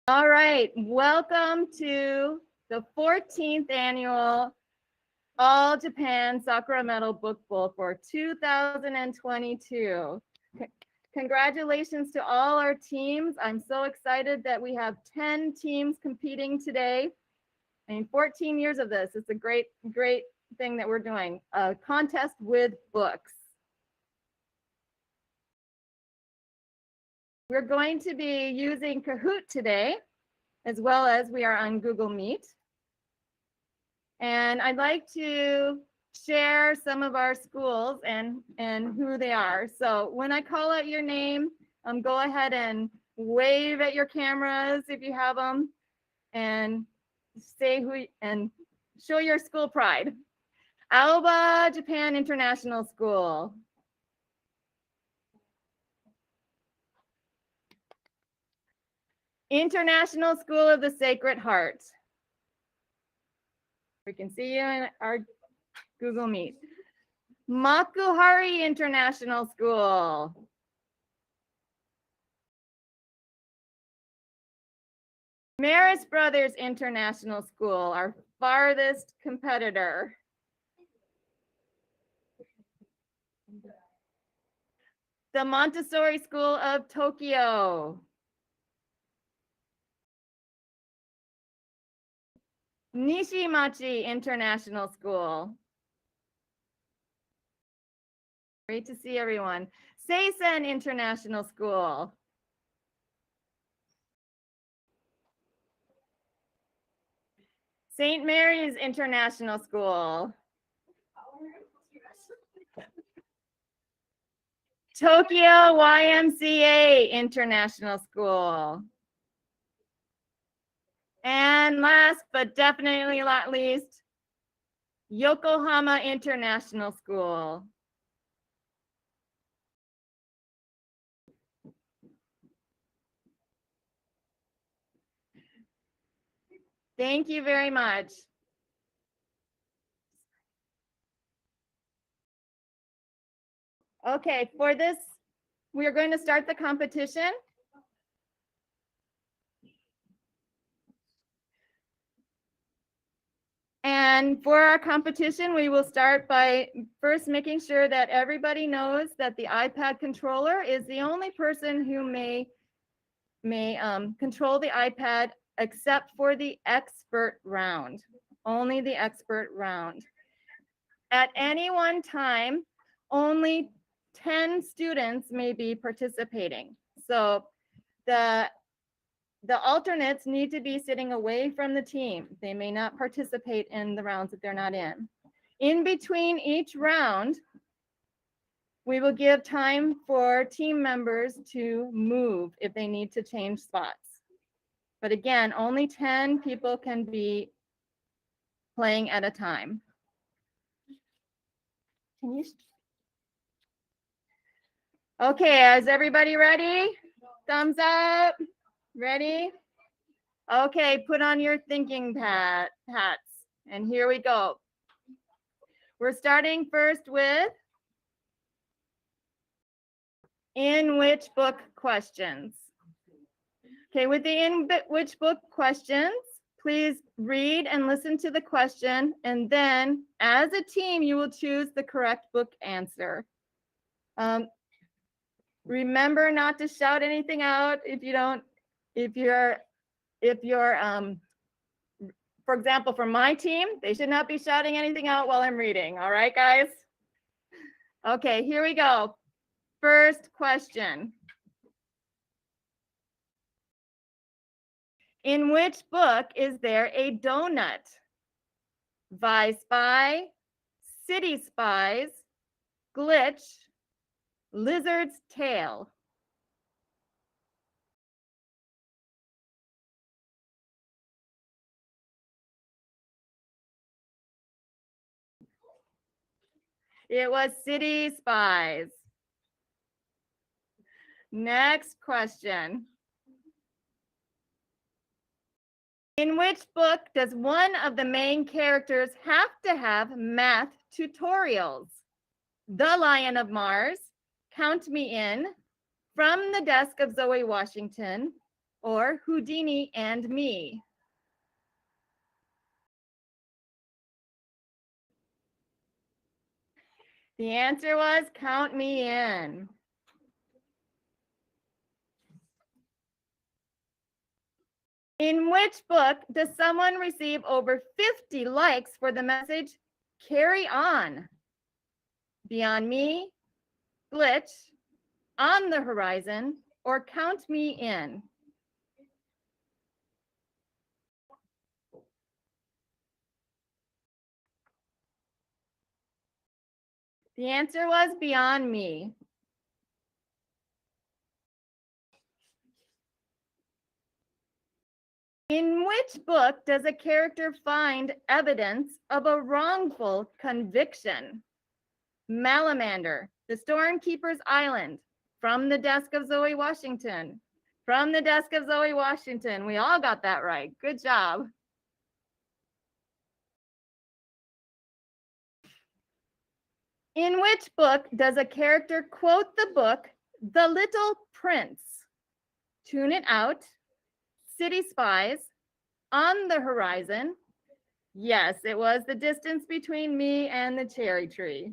All right, welcome to the 14th annual All Japan Sakura Medal Book Bowl for 2022. Congratulations to all our teams. I'm so excited that we have 10 teams competing today. I mean, 14 years of this. It's a great thing that we're doing. A contest with books. We're going to be using Kahoot today, as well as we are on Google Meet. And I'd like to share some of our schools and who they are. So when I call out your name, go ahead and wave at your cameras if you have them, and say who and show your school pride. Aoba Japan International School. International School of the Sacred Heart. We can see you in our Google Meet. Makuhari International School. Maris Brothers International School, our farthest competitor. The Montessori School of Tokyo. Nishimachi International School. Great to see everyone. Seisen International School. St. Mary's International School. Tokyo YMCA International School. And last but definitely not least, Yokohama International School. Thank you very much. Okay, for this, we are going to start the competition. And for our competition, we will start by first making sure that everybody knows that the iPad controller is the only person who may control the iPad except for the expert round, only the expert round. At any one time, only 10 students may be participating. So the alternates need to be sitting away from the team. They may not participate in the rounds that they're not in. In between each round, we will give time for team members to move if they need to change spots. But again, only 10 people can be playing at a time. Okay, is everybody ready? Thumbs up. Ready? Okay, put on your thinking hats. And here we go. We're starting first with in which book questions. Okay, with the in which book questions, please read and listen to the question, and then as a team, you will choose the correct book answer. Remember not to shout anything out if you're, for example, for my team, they should not be shouting anything out while I'm reading. All right, guys? Okay, here we go. First question. In which book is there a donut? Vi Spy, City Spies, Glitch, Lizard's Tail. It was City Spies. Next question. In which book does one of the main characters have to have math tutorials? The Lion of Mars, Count Me In, From the Desk of Zoe Washington, or Houdini and Me? The answer was Count Me In. In which book does someone receive over 50 likes for the message, Carry On? Beyond Me, Glitch, On the Horizon, or Count Me In? The answer was Beyond Me. In which book does a character find evidence of a wrongful conviction? Malamander, The Stormkeeper's Island, From the Desk of Zoe Washington. From the Desk of Zoe Washington. We all got that right. Good job. In which book does a character quote the book, The Little Prince? Tune It Out, City Spies, On the Horizon. Yes, it was The Distance Between Me and the Cherry Tree.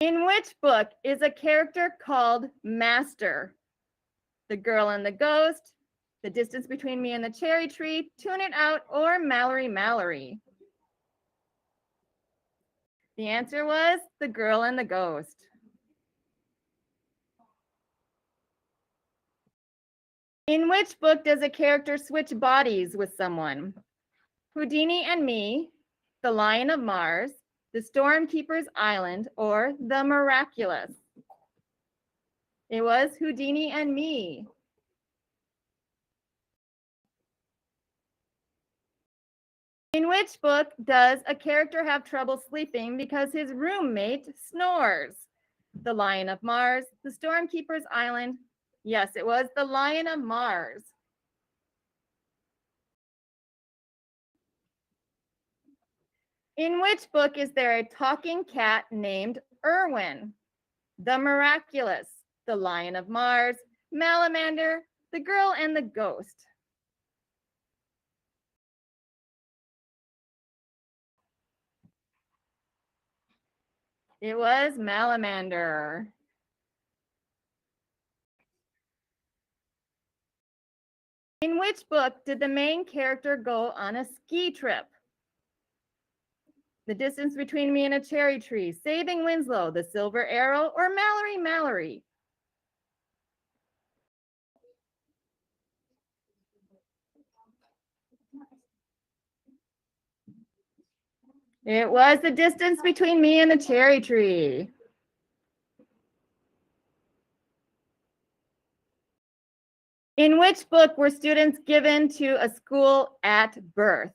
In which book is a character called Master? The Girl and the Ghost, The Distance Between Me and the Cherry Tree, Tune It Out, or Mallory Mallory? The answer was The Girl and the Ghost. In which book does a character switch bodies with someone? Houdini and Me, The Lion of Mars, The Stormkeeper's Island, or The Miraculous? It was Houdini and Me. In which book does a character have trouble sleeping because his roommate snores? The Lion of Mars, The Stormkeeper's Island. Yes, it was The Lion of Mars. In which book is there a talking cat named Erwin? The Miraculous, The Lion of Mars, Malamander, The Girl and the Ghost? It was Malamander. In which book did the main character go on a ski trip? The Distance Between Me and a Cherry Tree, Saving Winslow, The Silver Arrow, or Mallory Mallory? It was The Distance Between Me and the Cherry Tree. In which book were students given to a school at birth?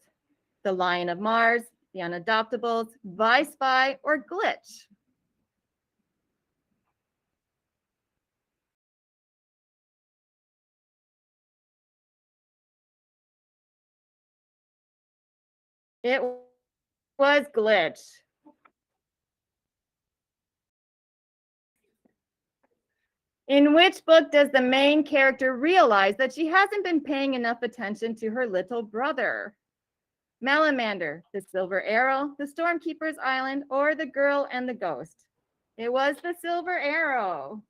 The Lion of Mars, The Unadoptables, Vi Spy, or Glitch? It was Glitch. In which book does the main character realize that she hasn't been paying enough attention to her little brother? Malamander, The Silver Arrow, The Stormkeeper's Island, or The Girl and the Ghost? It was The Silver Arrow.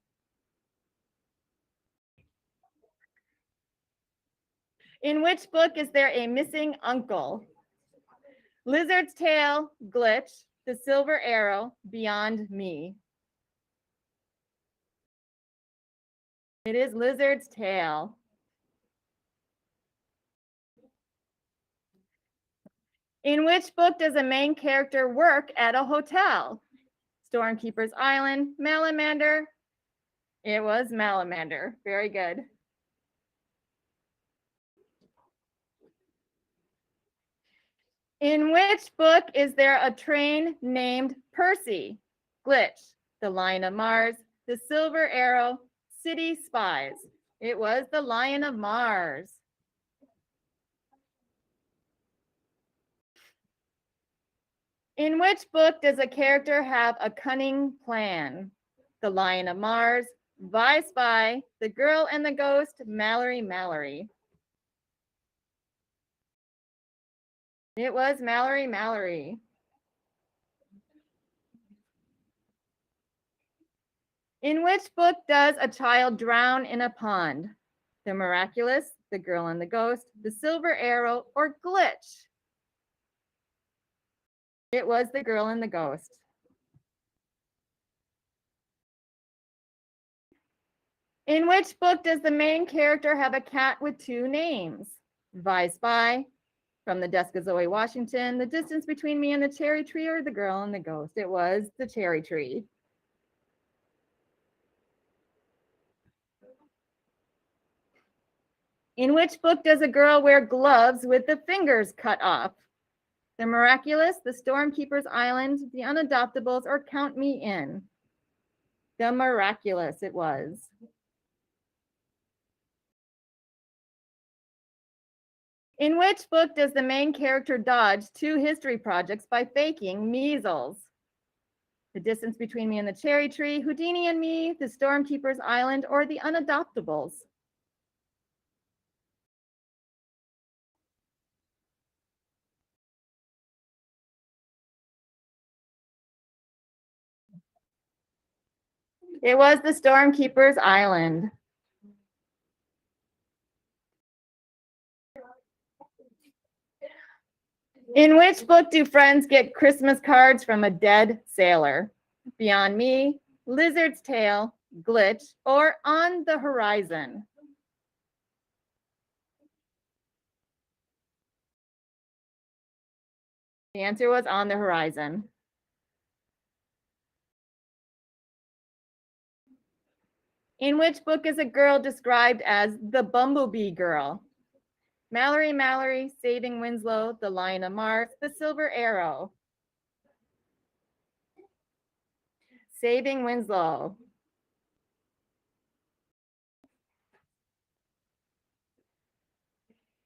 In which book is there a missing uncle? Lizard's Tail, Glitch, The Silver Arrow, Beyond Me? It is Lizard's Tail. In which book does a main character work at a hotel? Stormkeeper's Island, Malamander? It was Malamander. Very good. In which book is there a train named Percy? Glitch, The Lion of Mars, The Silver Arrow, City Spies? It was The Lion of Mars. In which book does a character have a cunning plan? The Lion of Mars, Vi Spy, The Girl and the Ghost, Mallory Mallory. It was Mallory Mallory. In which book does a child drown in a pond? The Miraculous, The Girl and the Ghost, The Silver Arrow, or Glitch? It was The Girl and the Ghost. In which book does the main character have a cat with two names? Vi Spy, From the Desk of Zoe Washington, The Distance Between Me and the Cherry Tree, or The Girl and the Ghost? It was The Cherry Tree. In which book does a girl wear gloves with the fingers cut off? The Miraculous, The Stormkeeper's Island, The Unadoptables, or Count Me In? The Miraculous it was. In which book does the main character dodge 2 history projects by faking measles? The Distance Between Me and the Cherry Tree, Houdini and Me, The Stormkeeper's Island, or The Unadoptables? It was The Stormkeeper's Island. In which book do friends get Christmas cards from a dead sailor? Beyond Me, Lizard's Tale, Glitch, or On the Horizon? The answer was On the Horizon. In which book is a girl described as the Bumblebee Girl? Mallory Mallory, Saving Winslow, The Lion of Mars, The Silver Arrow. Saving Winslow.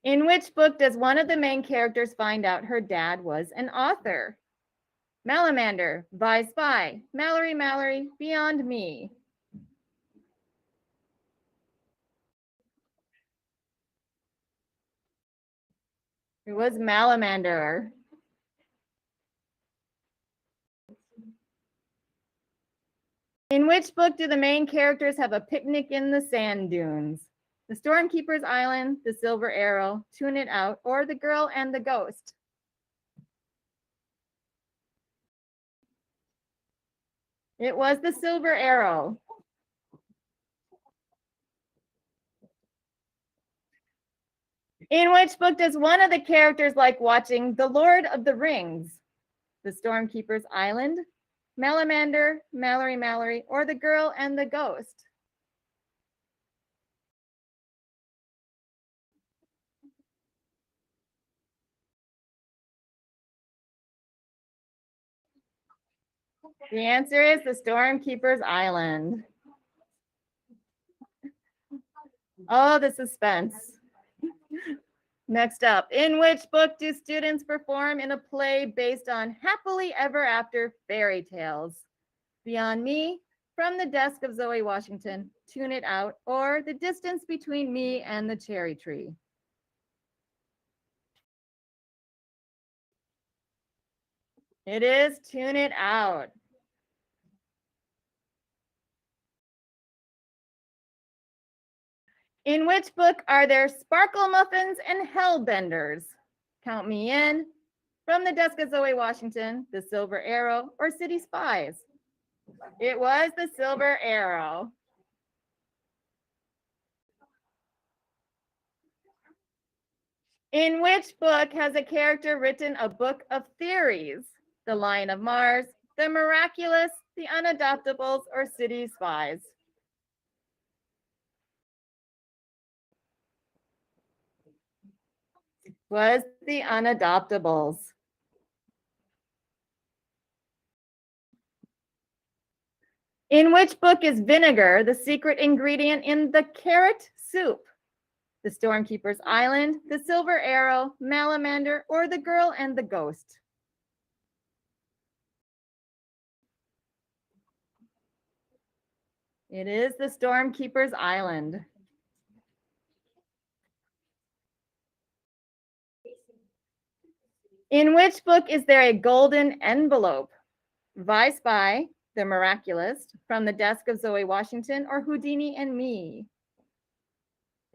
In which book does one of the main characters find out her dad was an author? Malamander, Vi Spy, Mallory Mallory, Beyond Me. It was Malamander. In which book do the main characters have a picnic in the sand dunes? The Stormkeeper's Island, The Silver Arrow, Tune It Out, or The Girl and the Ghost? It was The Silver Arrow. In which book does one of the characters like watching The Lord of the Rings? The Stormkeeper's Island, Malamander, Mallory Mallory, or The Girl and the Ghost? The answer is The Stormkeeper's Island. Oh, the suspense. Next up, in which book do students perform in a play based on happily ever after fairy tales? Beyond Me, From the Desk of Zoe Washington, Tune It Out, or The Distance Between Me and the Cherry Tree? It is Tune It Out. In which book are there sparkle muffins and hellbenders? Count Me In, From the Desk of Zoe Washington, The Silver Arrow, or City Spies? It was The Silver Arrow. In which book has a character written a book of theories? The Lion of Mars, The Miraculous, The Unadoptables, or City Spies? Was The Unadoptables. In which book is vinegar the secret ingredient in the carrot soup? The Stormkeeper's Island, The Silver Arrow, Malamander, or The Girl and the Ghost? It is the Stormkeeper's Island. In which book is there a golden envelope? Vice by The Miraculous, From the Desk of Zoe Washington, or Houdini and Me?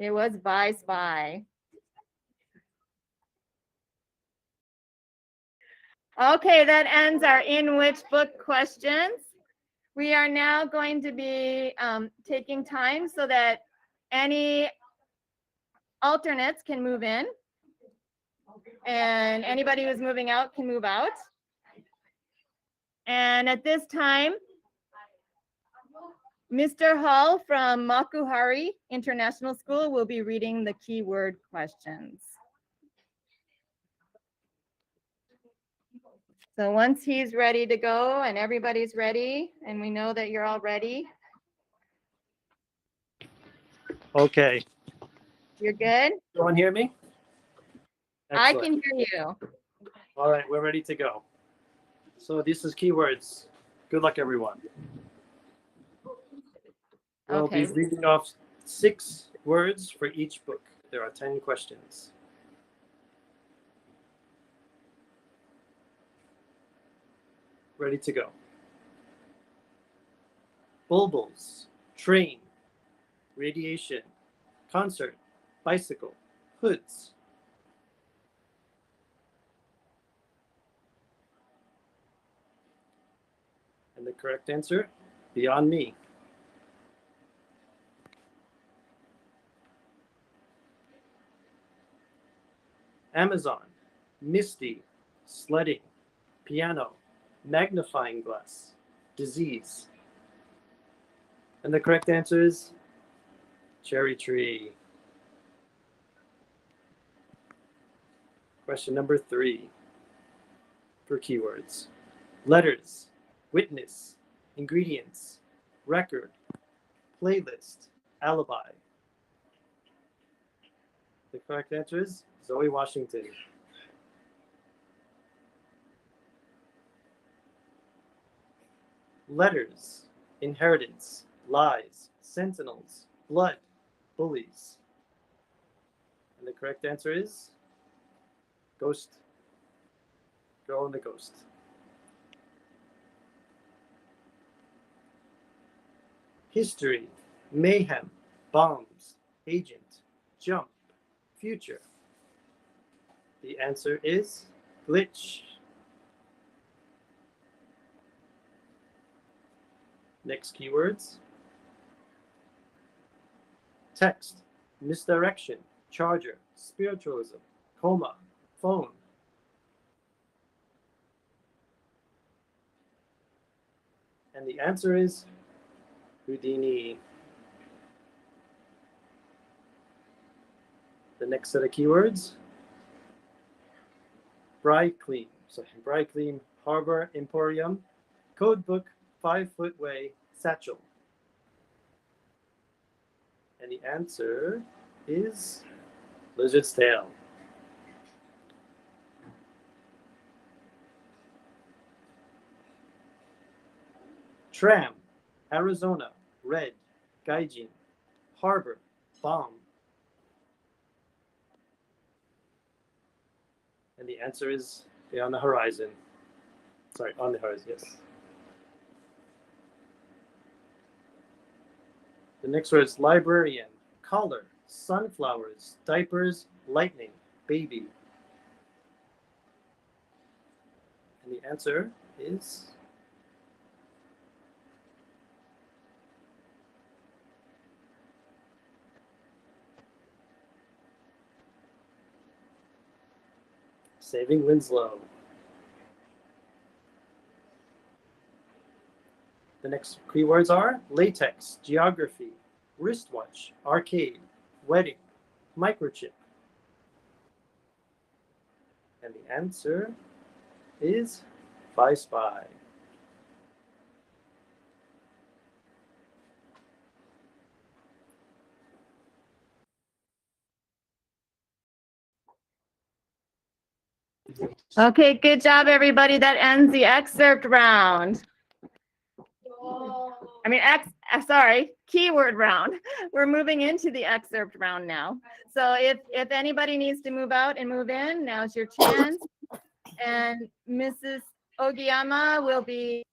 It was Vice by. Okay, that ends our in which book questions. We are now going to be taking time so that any alternates can move in, and anybody who's moving out can move out. And at this time, Mr. Hall from Makuhari International School will be reading the keyword questions. So once he's ready to go and everybody's ready, and we know that you're all ready. Okay. You're good? Everyone hear me? I Excellent. can hear you. All right, we're ready to go. So this is keywords. Good luck, everyone. We'll Okay. be reading off 6 words for each book. There are 10 questions. Ready to go. Bulbuls, train, radiation, concert, bicycle, hoods. And the correct answer, Beyond Me. Amazon, misty, sledding, piano, magnifying glass, disease. And the correct answer is cherry tree. Question number 3 for keywords. Letters, witness, ingredients, record, playlist, alibi. The correct answer is Zoe Washington. Letters, inheritance, lies, sentinels, blood, bullies. And the correct answer is Ghost. Girl and the Ghost. History, mayhem, bombs, agent, jump, future. The answer is glitch. Next keywords. Text, misdirection, charger, spiritualism, coma, phone. And the answer is Houdini. The next set of keywords. Brightclean, Harbor Emporium, Codebook, 5-foot-way, satchel. And the answer is Lizard's Tail. Tram, Arizona, red, gaijin, harbor, bomb. And the answer is on the horizon. Sorry, on the horizon, yes. The next word is librarian, collar, sunflowers, diapers, lightning, baby. And the answer is Saving Winslow. The next keywords are latex, geography, wristwatch, arcade, wedding, microchip. And the answer is I Spy. Okay, good job, everybody. That ends the excerpt round. I mean, sorry, keyword round. We're moving into the excerpt round now. So if anybody needs to move out and move in, now's your chance. And Mrs. Ogiyama will be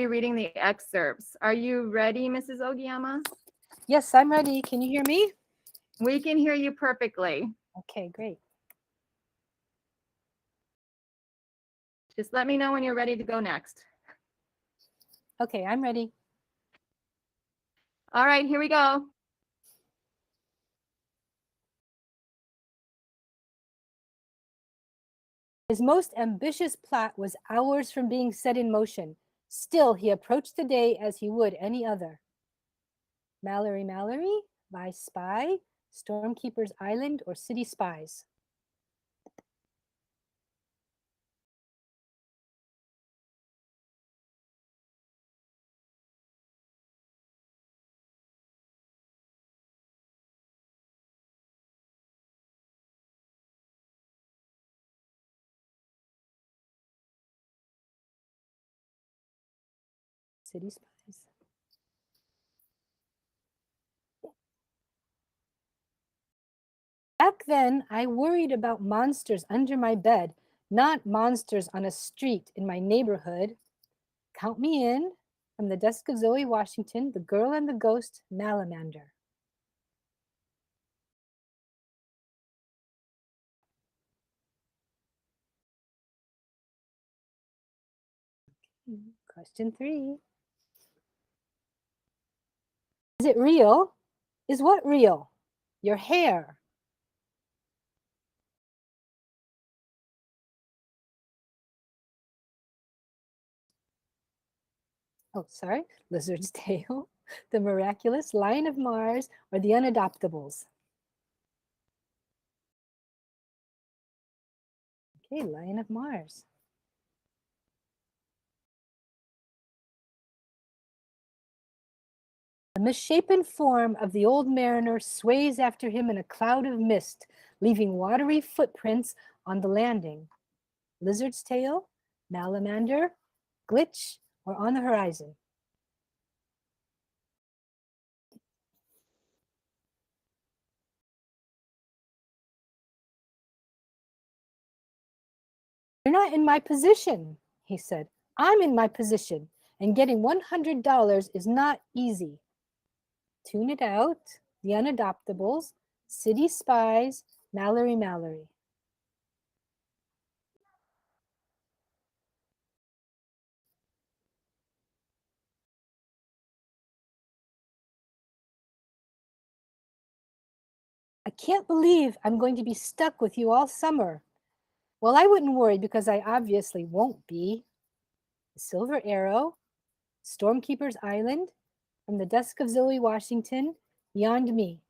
reading the excerpts. Are you ready, Mrs. Ogiyama? Yes, I'm ready. Can you hear me? We can hear you perfectly. Okay, great. Just let me know when you're ready to go next. Okay, I'm ready. All right, here we go. His most ambitious plot was hours from being set in motion. Still, he approached the day as he would any other. Mallory, Mallory, by Spy, Stormkeeper's Island, or City Spies? City Spies. Back then, I worried about monsters under my bed, not monsters on a street in my neighborhood. Count me in. From the desk of Zoe Washington, The Girl and the Ghost, Malamander. Question 3. Is it real? Is what real? Your hair. Oh, sorry. Lizard's tail, the miraculous, Lion of Mars, or the unadoptables? Okay, Lion of Mars. The misshapen form of the old mariner sways after him in a cloud of mist, leaving watery footprints on the landing. Lizard's tail, Malamander, Glitch, or on the horizon? You're not in my position, he said. I'm in my position, and getting $100 is not easy. Tune It Out, The Unadoptables, City Spies, Mallory, Mallory. I can't believe I'm going to be stuck with you all summer. Well, I wouldn't worry because I obviously won't be. The Silver Arrow, Stormkeeper's Island, From the Desk of Zoe Washington, Beyond Me.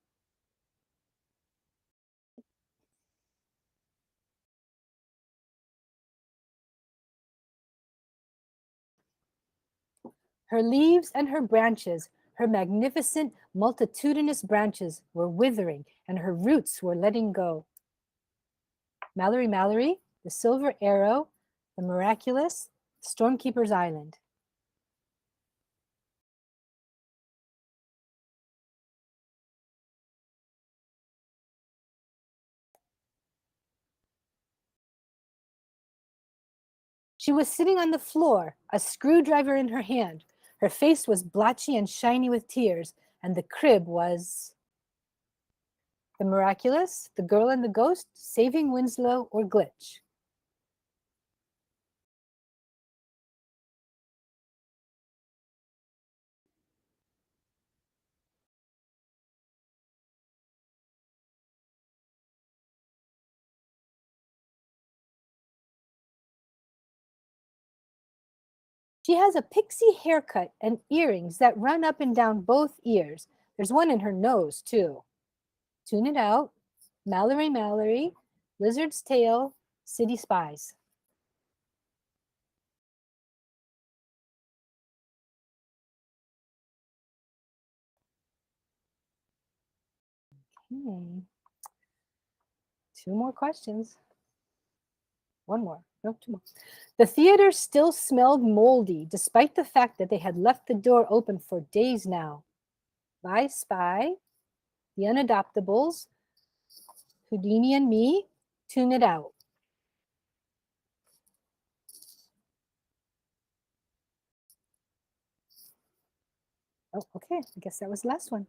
Her leaves and her branches, her magnificent multitudinous branches were withering and her roots were letting go. Mallory, Mallory, The Silver Arrow, The Miraculous, Stormkeeper's Island. She was sitting on the floor, a screwdriver in her hand. Her face was blotchy and shiny with tears, and the crib was The Miraculous, The Girl and the Ghost, Saving Winslow, or Glitch. She has a pixie haircut and earrings that run up and down both ears. There's one in her nose, too. Tune It Out, Mallory, Mallory, Lizard's Tail, City Spies. Okay. 2 more questions. one more. No, two more. The theater still smelled moldy, despite the fact that they had left the door open for days now. I Spy, The Unadoptables, Houdini and Me, Tune It Out. Oh, okay. I guess that was the last one.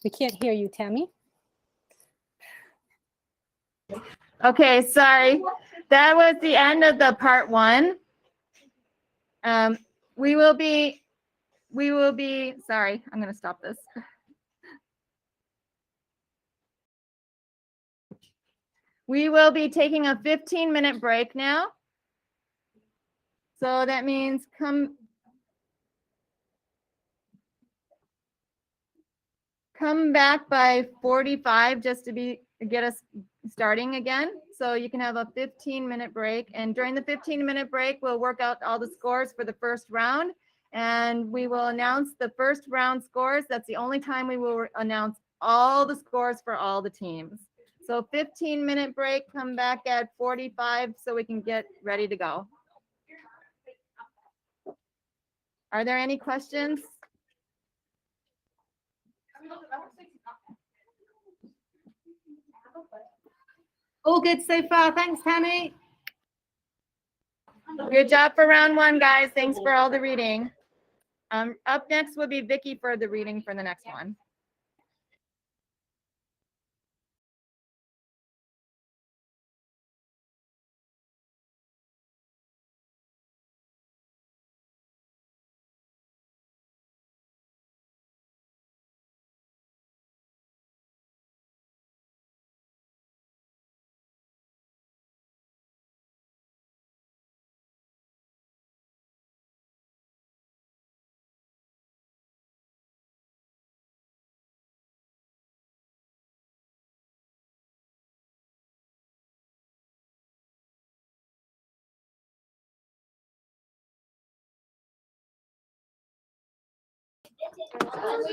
We can't hear you, Tammy. Okay, sorry. That was the end of the part 1. We will be, sorry, I'm going to stop this. We will be taking a 15-minute break now. So that means come back by 45 just to get us starting again. So you can have a 15-minute break. And during the 15-minute break, we'll work out all the scores for the first round. And we will announce the first round scores. That's the only time we will announce all the scores for all the teams. So 15-minute break, come back at 45 so we can get ready to go. Are there any questions? All good so far. Thanks, Tammy. Good job for round 1, guys. Thanks for all the reading. Up next will be Vicky for the reading for the next one.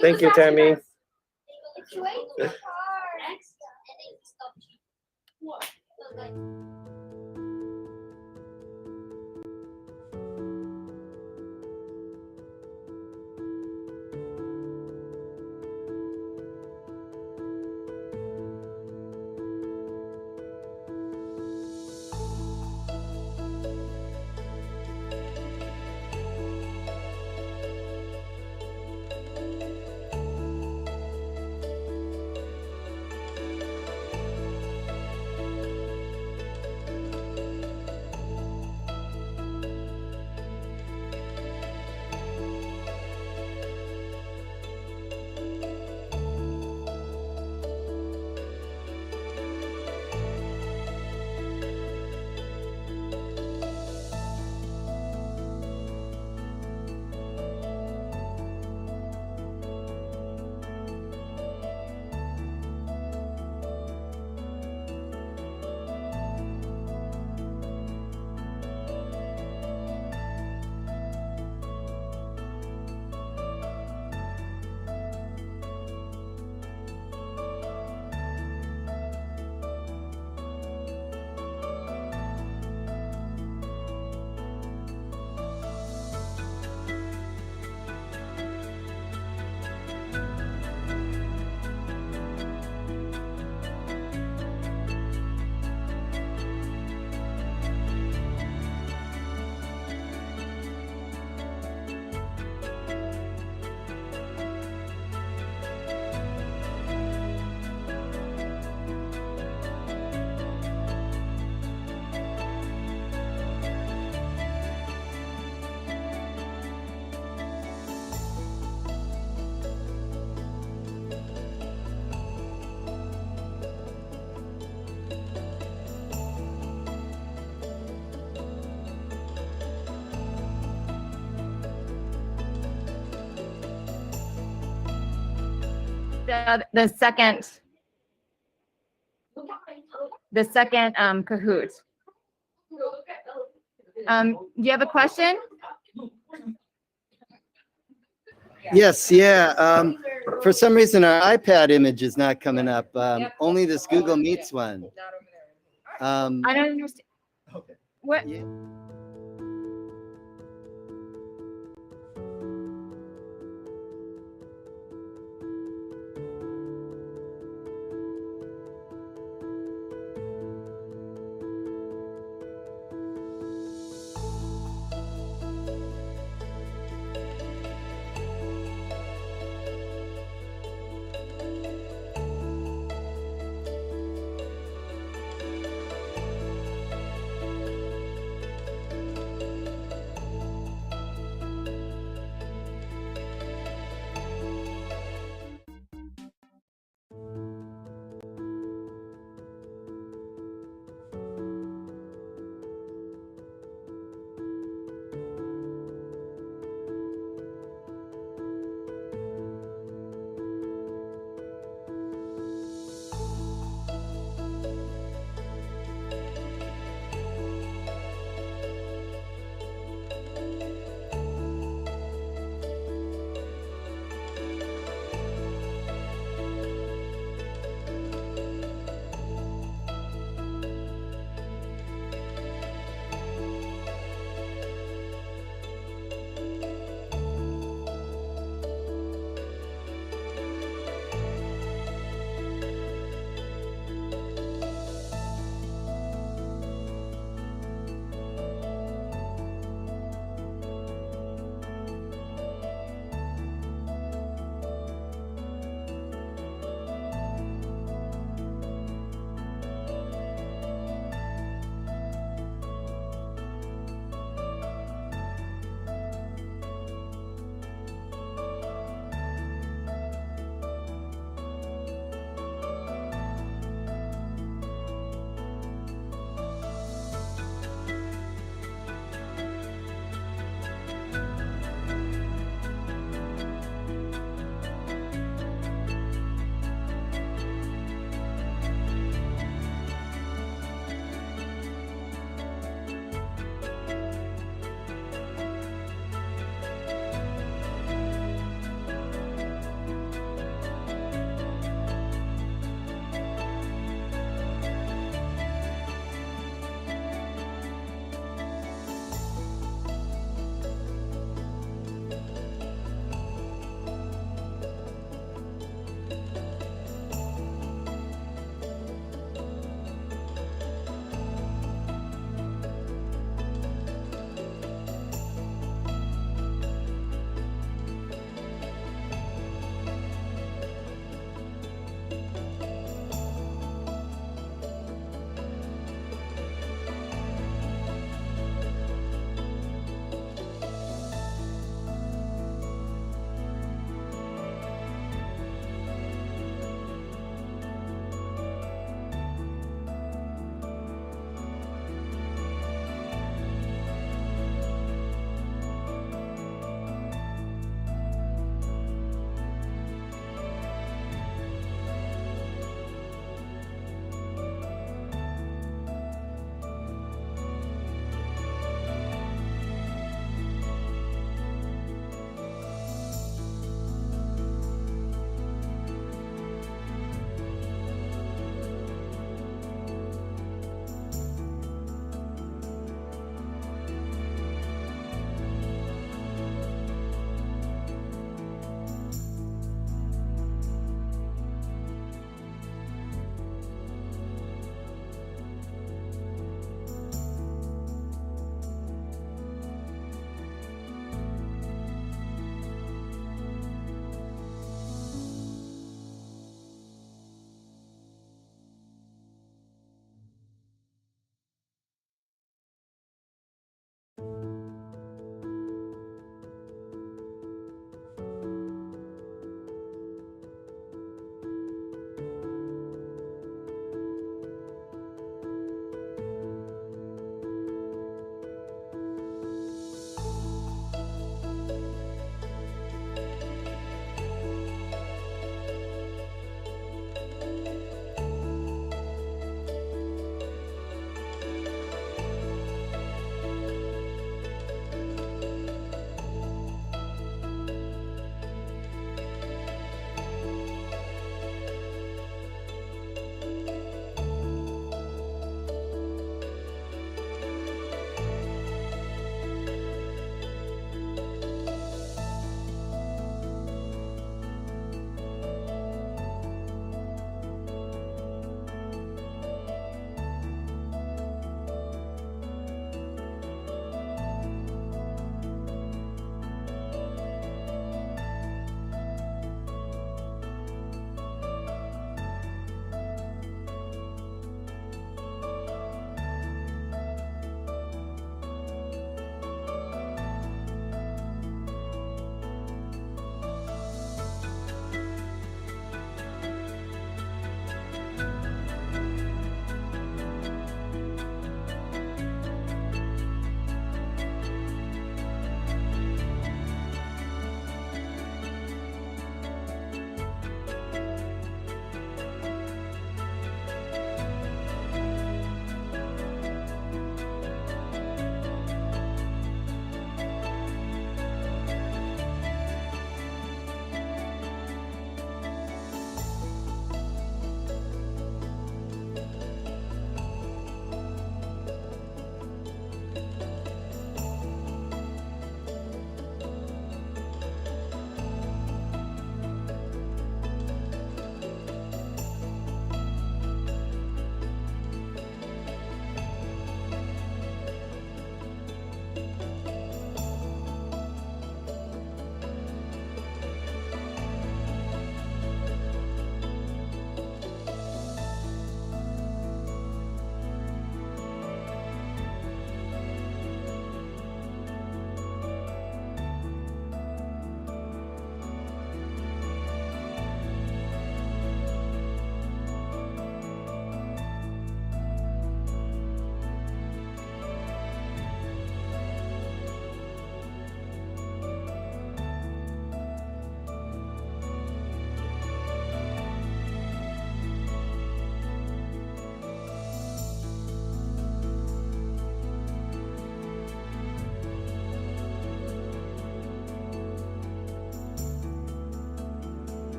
Thank you, Tammy. The second Kahoot. Do you have a question? Yes, yeah. For some reason, our iPad image is not coming up. Only this Google Meets one. I don't understand. Okay. What? Yeah.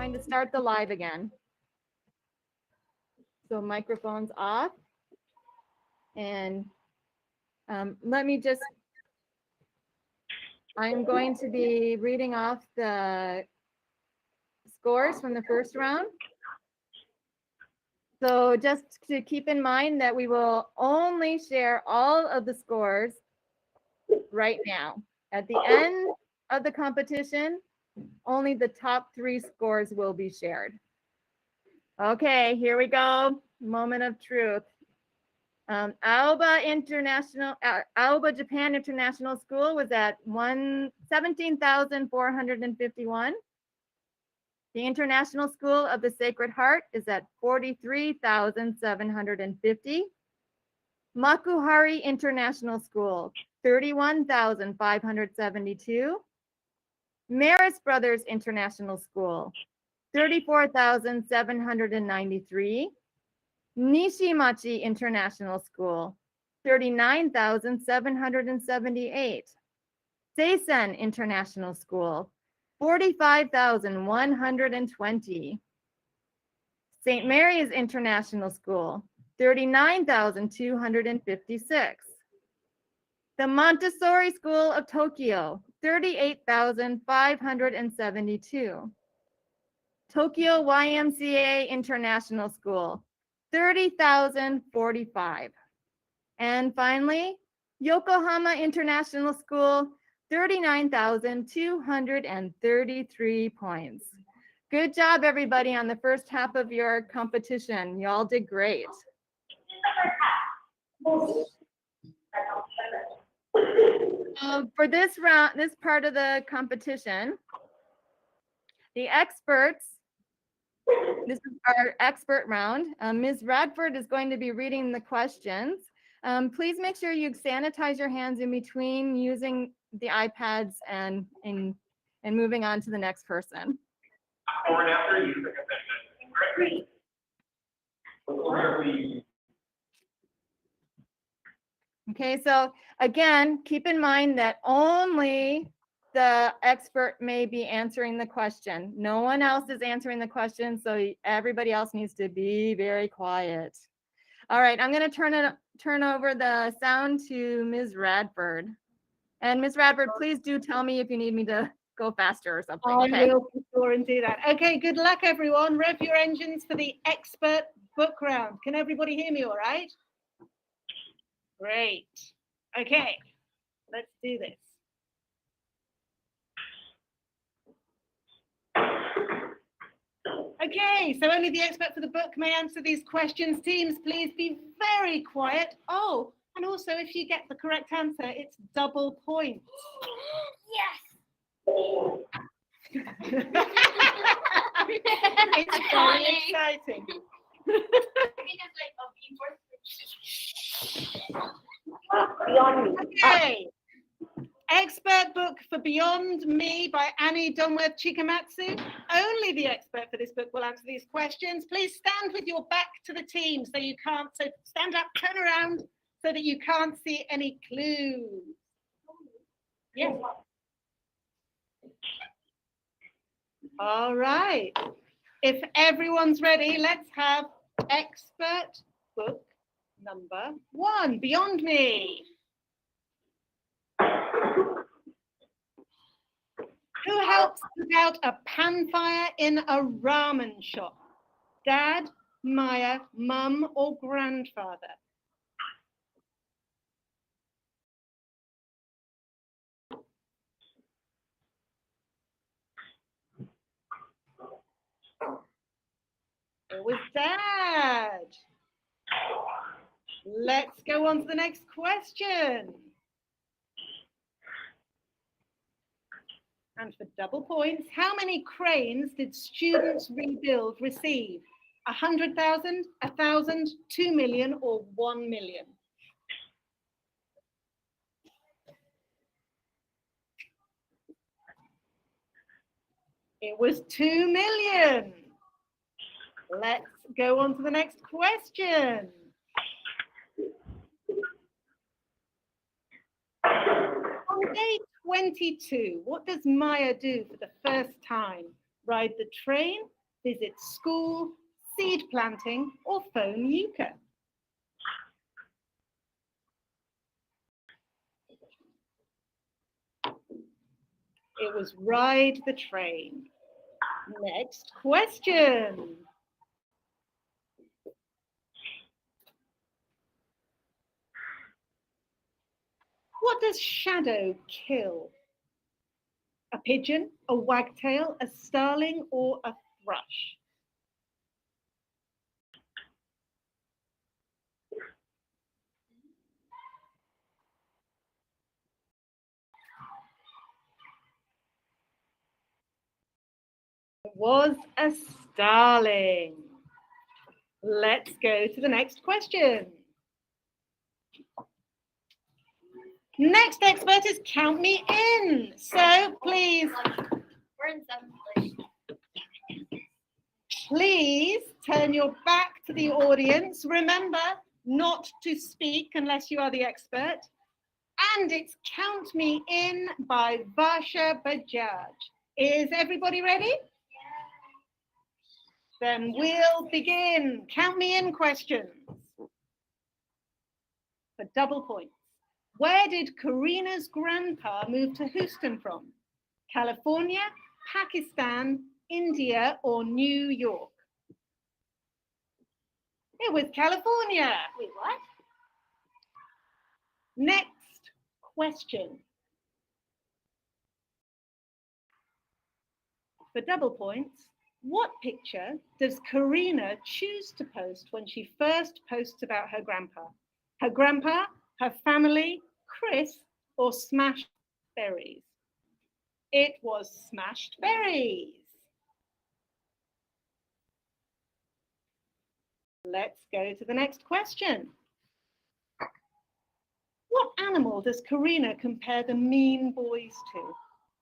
going to start the live again. So microphone's off. And let me just, I'm going to be reading off the scores from the first round. So just to keep in mind that we will only share all of the scores right now. At the end of the competition, only the top 3 scores will be shared. Okay, here we go. Moment of truth. Aoba Japan International School was at 17,451. The International School of the Sacred Heart is at 43,750. Makuhari International School, 31,572. Maris Brothers International School, 34,793. Nishimachi International School, 39,778. Seisen International School, 45,120. St. Mary's International School, 39,256. The Montessori School of Tokyo, 38,572. Tokyo YMCA International School, 30,045. And finally, Yokohama International School, 39,233 points. Good job, everybody, on the first half of your competition. Y'all did great. For this round, this part of the competition, the experts, this is our expert round. Ms. Radford is going to be reading the questions. Please make sure you sanitize your hands in between using the iPads and moving on to the next person. Forward after you. Great. Okay, so again, keep in mind that only the expert may be answering the question. No one else is answering the question, so everybody else needs to be very quiet. All right, I'm going to turn over the sound to Ms. Radford. And Ms. Radford, please do tell me if you need me to go faster or something. I Okay. will be sure and do that. Okay, good luck, everyone. Rev your engines for the expert book round. Can everybody hear me all right? Great. Okay, let's do this. Okay, so only the expert for the book may answer these questions. Teams, please be very quiet. Oh, and also if you get the correct answer, it's double points. Yes. It's very exciting. Okay. Expert book for Beyond Me by Annie Donworth Chikamatsu. Only the expert for this book will answer these questions. Please stand with your back to the team so you can't, so stand up, turn around so that you can't see any clues. Yes. All right. If everyone's ready, let's have expert book number 1, Beyond Me. Who helps put out a pan fire in a ramen shop? Dad, Maya, Mum, or grandfather? It was Dad. Let's go on to the next question. And for double points, how many cranes did Students Rebuild receive? 100,000, 1,000, 2 million, or 1 million? It was 2 million. Let's go on to the next question. On day 22, what does Maya do for the first time? ride the train, visit school, seed planting, or foam euchre? It was ride the train. Next question. What does shadow kill? A pigeon, a wagtail, a starling, or a thrush? It was a starling. Let's go to the next question. Next expert is count me in. So please, We're in seventh place. please turn your back to the audience. Remember not to speak unless you are the expert. And it's Count Me In by Varsha Bajaj. Is everybody ready? Then we'll begin. Count me in questions. For double points. Where did Karina's grandpa move to Houston from? California, Pakistan, India, or New York? It was California. Wait, what? Next question. For double points, what picture does Karina choose to post when she first posts about her grandpa? Her grandpa, her family, Chris, or smashed berries? It was smashed berries. Let's go to the next question. What animal does Karina compare the mean boys to?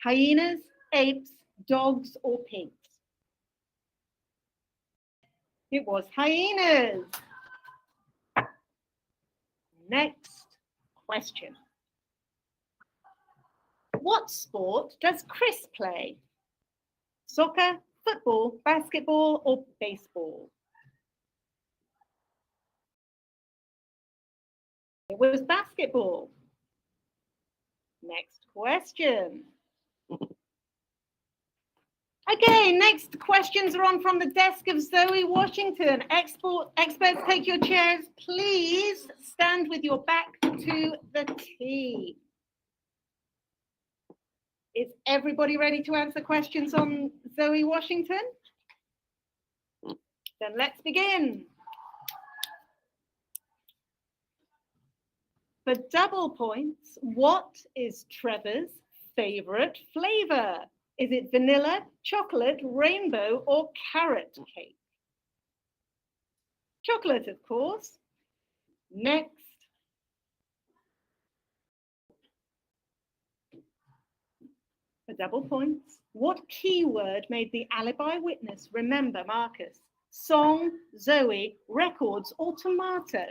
Hyenas, apes, dogs, or pigs? It was hyenas. Next question. What sport does Chris play? Soccer, football, basketball, or baseball? It was basketball. Next question. Okay, next questions are on from the desk of Zoe Washington. Experts, take your chairs. Please stand with your back to the team. Is everybody ready to answer questions on Zoe Washington? Then let's begin. For double points, what is Trevor's favorite flavor? Is it vanilla, chocolate, rainbow, or carrot cake? Chocolate, of course. Next. For double points, what keyword made the alibi witness remember Marcus? Song, Zoe, records, or tomato?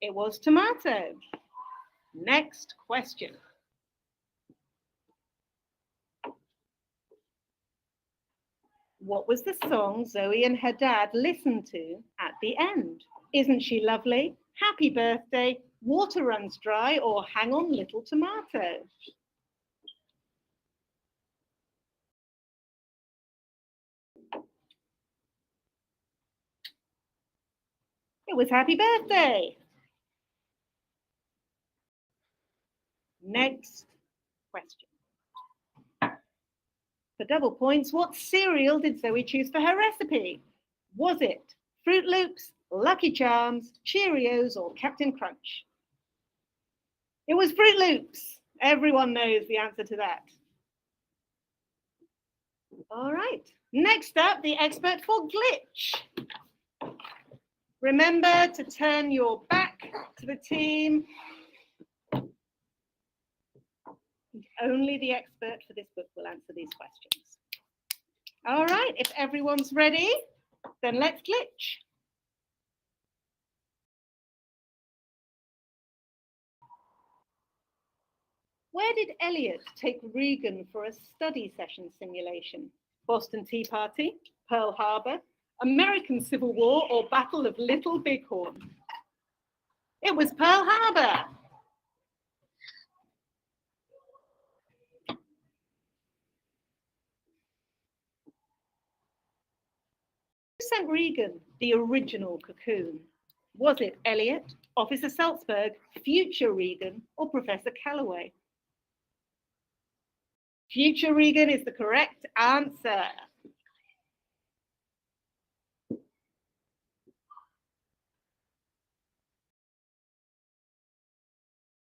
It was tomato. Next question. What was the song Zoe and her dad listened to at the end? Isn't She Lovely? Happy Birthday, Water Runs Dry, or Hang On Little Tomato? It was Happy Birthday. Next question. For double points, what cereal did Zoe choose for her recipe? Was it Fruit Loops, Lucky Charms, Cheerios, or Captain Crunch? It was Fruit Loops. Everyone knows the answer to that. All right. Next up, the expert for glitch. Remember to turn your back to the team. Only the expert for this book will answer these questions. All right, if everyone's ready, then let's glitch. Where did Elliot take Regan for a study session simulation? Boston Tea Party, Pearl Harbor, American Civil War, or Battle of Little Bighorn? It was Pearl Harbor. Who sent Regan the original cocoon? Was it Elliot, Officer Salzberg, future Regan, or Professor Calloway? Future Regan is the correct answer.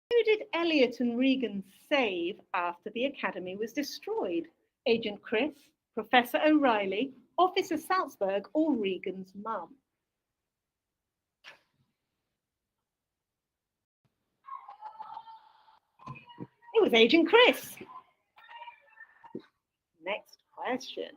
Who did Elliot and Regan save after the Academy was destroyed? Agent Chris, Professor O'Reilly, Officer Salzberg, or Regan's mum? It was Agent Chris. Next question.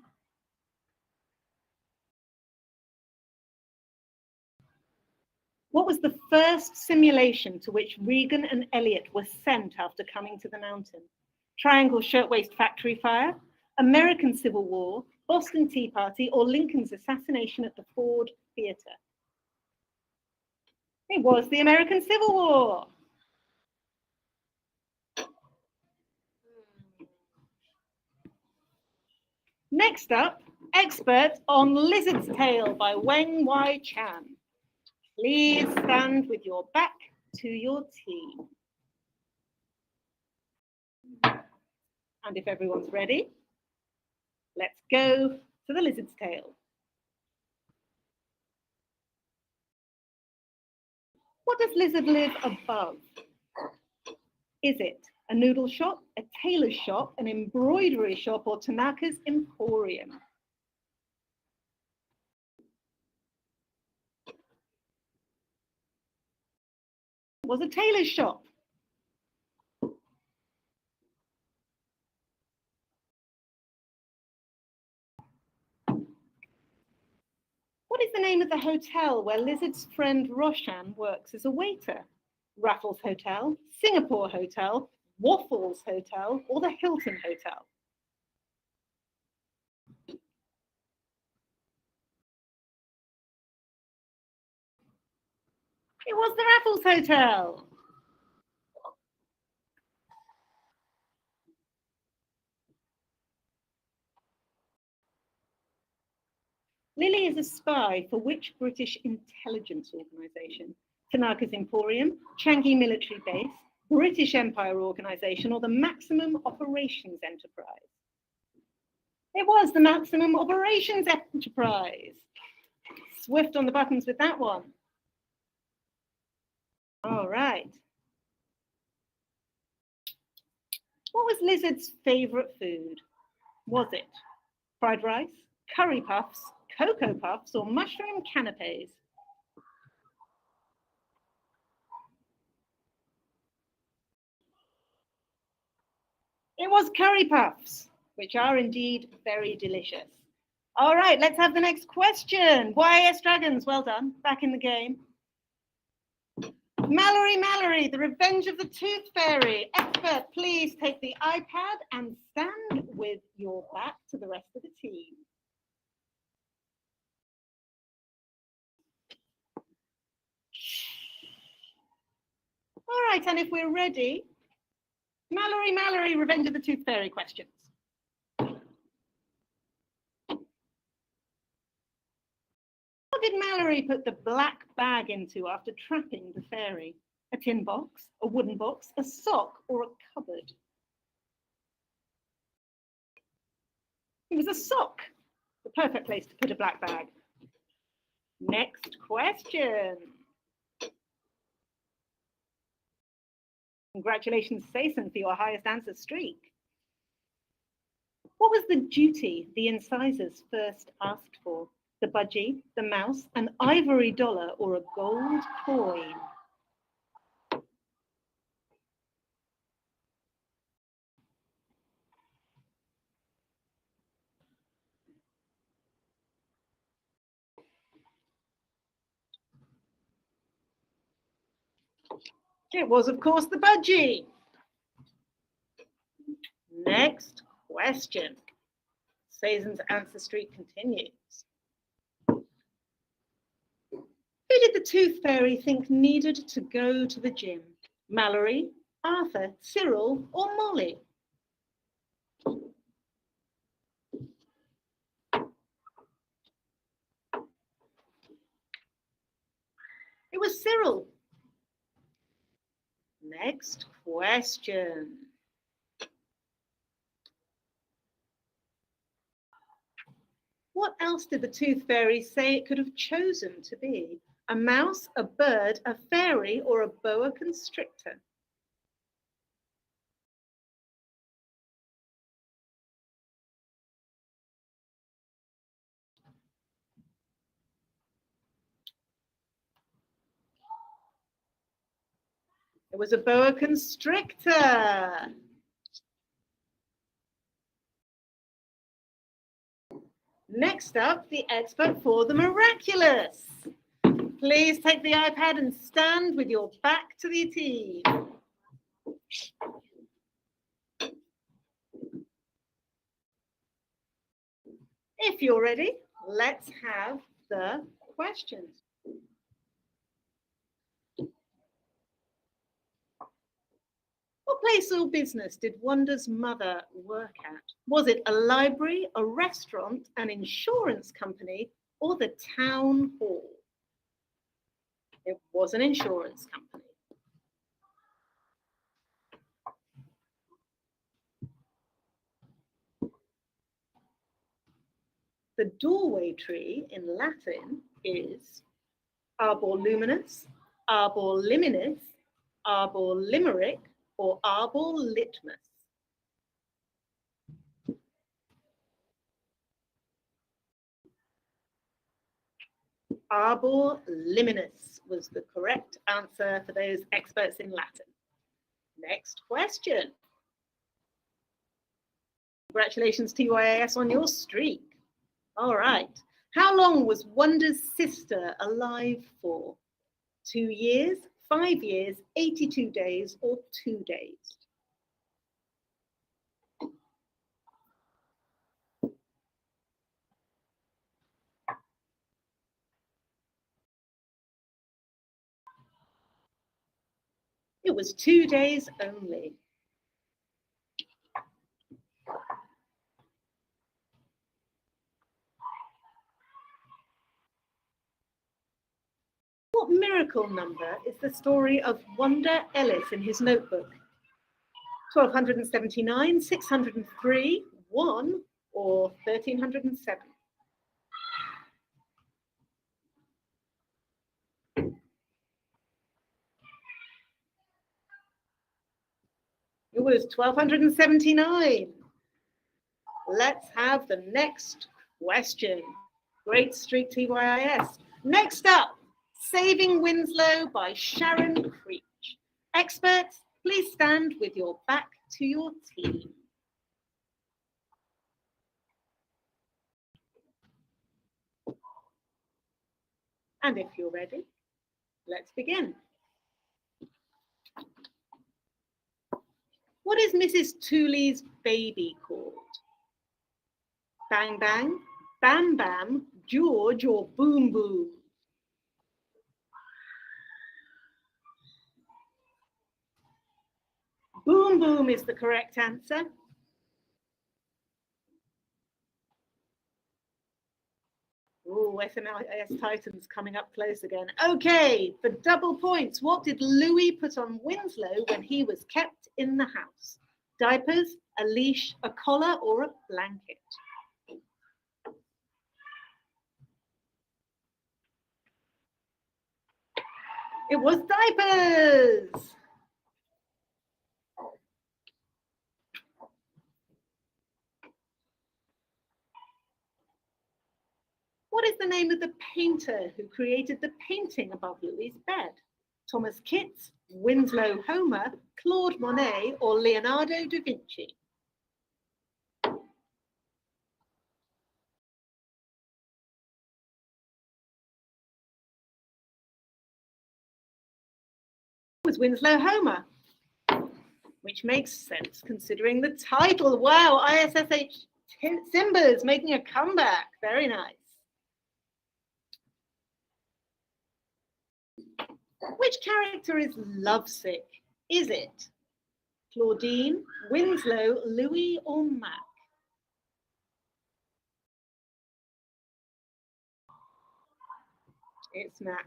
What was the first simulation to which Regan and Elliot were sent after coming to the mountain? Triangle Shirtwaist Factory Fire, American Civil War, Boston Tea Party, or Lincoln's assassination at the Ford Theatre? It was the American Civil War. Next up, Excerpt on Lizard's Tail by Weng Wai Chan. Please stand with your back to your team. And if everyone's ready, let's go to the Lizard's Tail. What does Lizard live above? Is it a noodle shop, a tailor's shop, an embroidery shop, or Tanaka's Emporium? It was a tailor's shop. What is the name of the hotel where Lizard's friend Roshan works as a waiter? Raffles Hotel, Singapore Hotel, Waffles Hotel, or the Hilton Hotel? It was the Raffles Hotel. Lily is a spy for which British intelligence organisation? Tanaka's Emporium, Changi Military Base, British Empire Organisation, or the Maximum Operations Enterprise? It was the Maximum Operations Enterprise. Swift on the buttons with that one. All right. What was Lizard's favourite food? Was it fried rice, curry puffs, Cocoa Puffs, or mushroom canapes? It was curry puffs, which are indeed very delicious. All right, let's have the next question. YS Dragons, well done, back in the game. Mallory, The Revenge of the Tooth Fairy. Expert, please take the iPad and stand with your back to the rest of the team. All right, and if we're ready, Mallory, Revenge of the Tooth Fairy questions. What did Mallory put the black bag into after trapping the fairy? A tin box, a wooden box, a sock, or a cupboard? It was a sock, the perfect place to put a black bag. Next question. Congratulations, Sason, for your highest answer streak. What was the duty the incisors first asked for? The budgie, the mouse, an ivory dollar, or a gold coin? It was, of course, the budgie. Next question. Sazen's answer streak continues. Who did the Tooth Fairy think needed to go to the gym? Mallory, Arthur, Cyril, or Molly? It was Cyril. Next question. What else did the Tooth Fairy say it could have chosen to be? A mouse, a bird, a fairy, or a boa constrictor? It was a boa constrictor. Next up, the expert for the miraculous. Please take the iPad and stand with your back to the team. If you're ready, let's have the questions. What place or business did Wanda's mother work at? Was it a library, a restaurant, an insurance company, or the town hall? It was an insurance company. The doorway tree in Latin is arbor luminus, arbor liminis, arbor limerick, or arbor litmus. Arbor liminis was the correct answer for those experts in Latin. Next question. Congratulations, TYAS, on your streak. All right. How long was Wanda's sister alive for? 2 years, 5 years, 82 days, or 2 days? It was 2 days only. What miracle number is the story of Wanda Ellis in his notebook? 1279, 603, 1, or 1307? It was 1279. Let's have the next question. Great streak, TYIS. Next up, Saving Winslow by Sharon Creech. Experts, please stand with your back to your team. And if you're ready, let's begin. What is Mrs. Tooley's baby called? Bang Bang, Bam Bam, George, or Boom Boom? Boom Boom is the correct answer. Oh, SMS Titans coming up close again. Okay, for double points, what did Louis put on Winslow when he was kept in the house? Diapers, a leash, a collar, or a blanket? It was diapers. What is the name of the painter who created the painting above Louis's bed? Thomas Kitts, Winslow Homer, Claude Monet, or Leonardo da Vinci? It was Winslow Homer. which makes sense considering the title. Wow, ISSH Simba's making a comeback. Very nice. Which character is lovesick? Is it Claudine, Winslow, Louis, or Mac? It's Mac.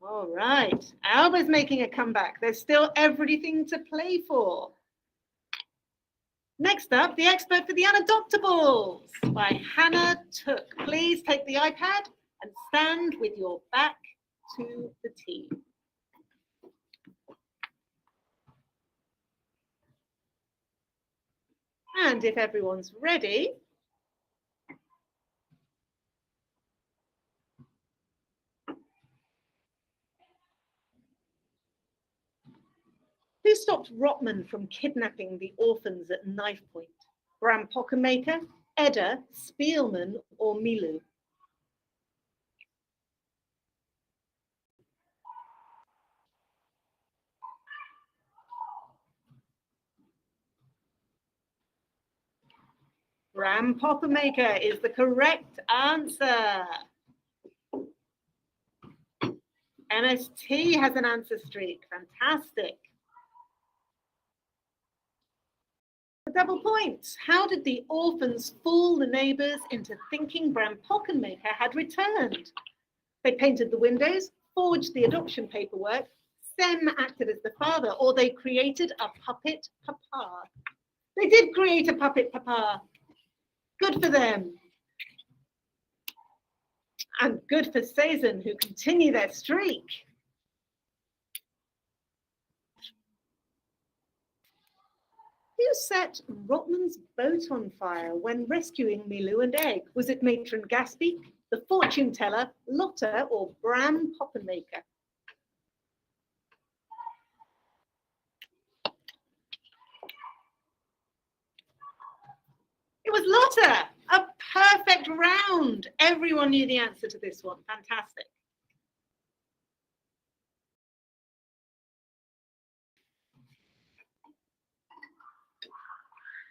All right, Alba's making a comeback. There's still everything to play for. Next up, the expert for the unadoptables by Hannah Took. Please take the iPad and stand with your back to the team. And if everyone's ready, who stopped Rotman from kidnapping the orphans at knife point? Bram Pockenmaker, Edda, Spielman, or Milu? Bram Pockenmaker is the correct answer. MST has an answer streak. Fantastic. A double point. How did the orphans fool the neighbors into thinking Bram Pockenmaker had returned? They painted the windows, forged the adoption paperwork, Sem acted as the father, or they created a puppet papa. They did create a puppet papa. Good for them. And good for Sazen, who continue their streak. Who set Rotman's boat on fire when rescuing Milu and Egg? Was it Matron Gatsby, the fortune teller, Lotta, or Bram Pockenmaker? It was Lotta. A perfect round. Everyone knew the answer to this one. Fantastic.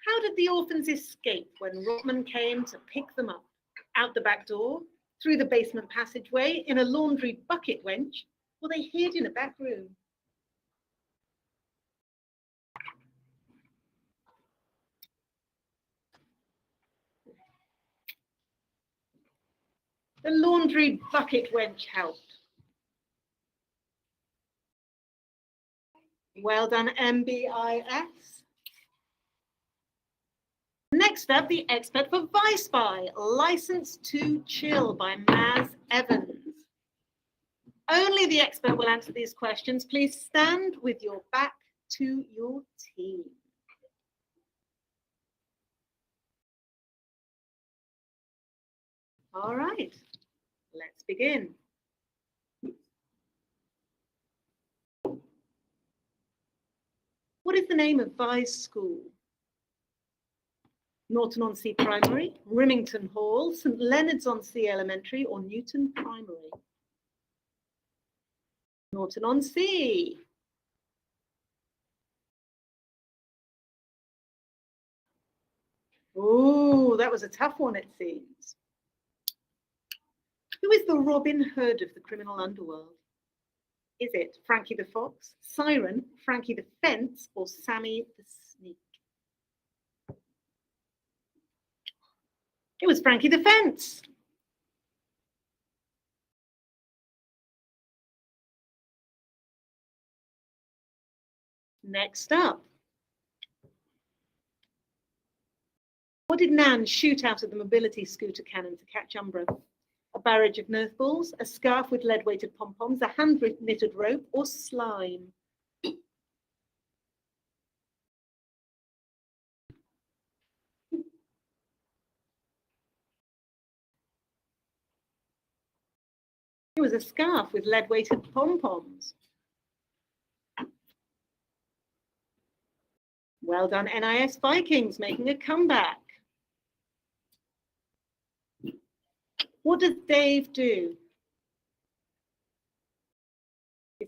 How did the orphans escape when Rotman came to pick them up? Out the back door, through the basement passageway, in a laundry bucket wench, or they hid in a back room? The laundry bucket wench helped. Well done, MBIS. Next up, the expert for Vice Spy, License to Chill by Maz Evans. Only the expert will answer these questions. Please stand with your back to your team. All right, let's begin. What is the name of Vi's school? Norton-on-Sea Primary, Rimington Hall, St Leonard's-on-Sea Elementary, or Newton Primary? Norton-on-Sea. Oh, that was a tough one, it seems. Who is the Robin Hood of the criminal underworld? Is it Frankie the Fox, Siren, Frankie the Fence, or Sammy the Sneak? It was Frankie the Fence. Next up. What did Nan shoot out of the mobility scooter cannon to catch Umbra? A barrage of Nerf balls, a scarf with lead-weighted pom-poms, a hand-knitted rope, or slime? It was a scarf with lead-weighted pom-poms. Well done, NIS Vikings, making a comeback. What does Dave do?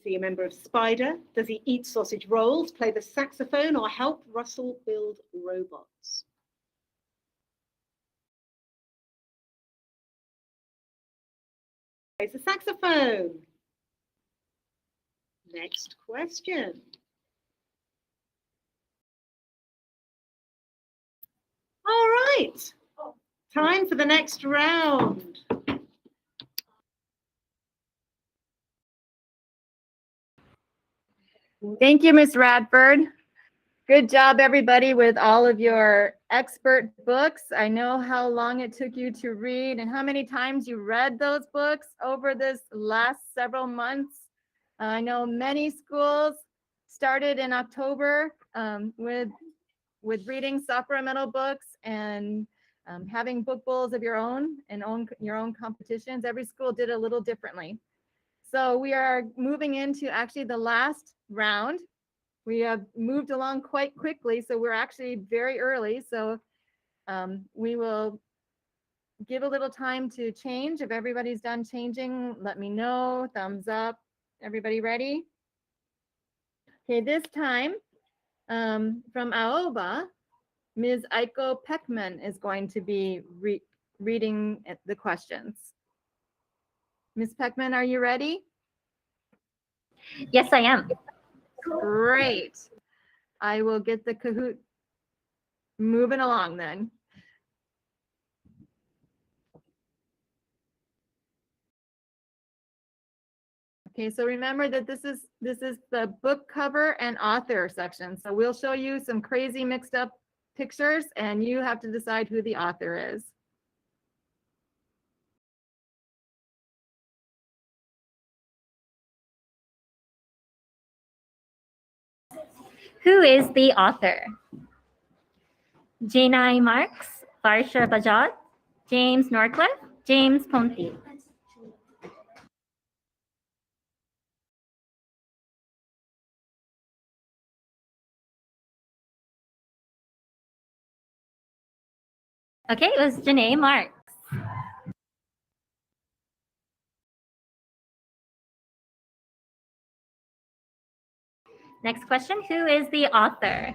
Is he a member of Spider? Does he eat sausage rolls, play the saxophone, or help Russell build robots? Plays the saxophone. Next question. All right, time for the next round. Thank you, Miss Radford. Good job, everybody, with all of your expert books. I know how long it took you to read and how many times you read those books over this last several months. I know many schools started in October with reading Sakura Medal books and having book bowls of your own and your own competitions. Every school did a little differently. So we are moving into actually the last round. We have moved along quite quickly, so we're actually very early. So we will give a little time to change. If everybody's done changing, let me know. Thumbs up. Everybody ready? Okay, this time from AOBA, Ms. Aiko Peckman is going to be reading the questions. Ms. Peckman, are you ready? Yes, I am. Great. I will get the Kahoot moving along then. Okay, so remember that this is the book cover and author section. So we'll show you some crazy mixed up pictures and you have to decide who the author is. Who is the author? Janai Marks, Varsha Bajaj, James Norcliffe, James Ponti. Okay, it was Janae Marks. Next question, who is the author?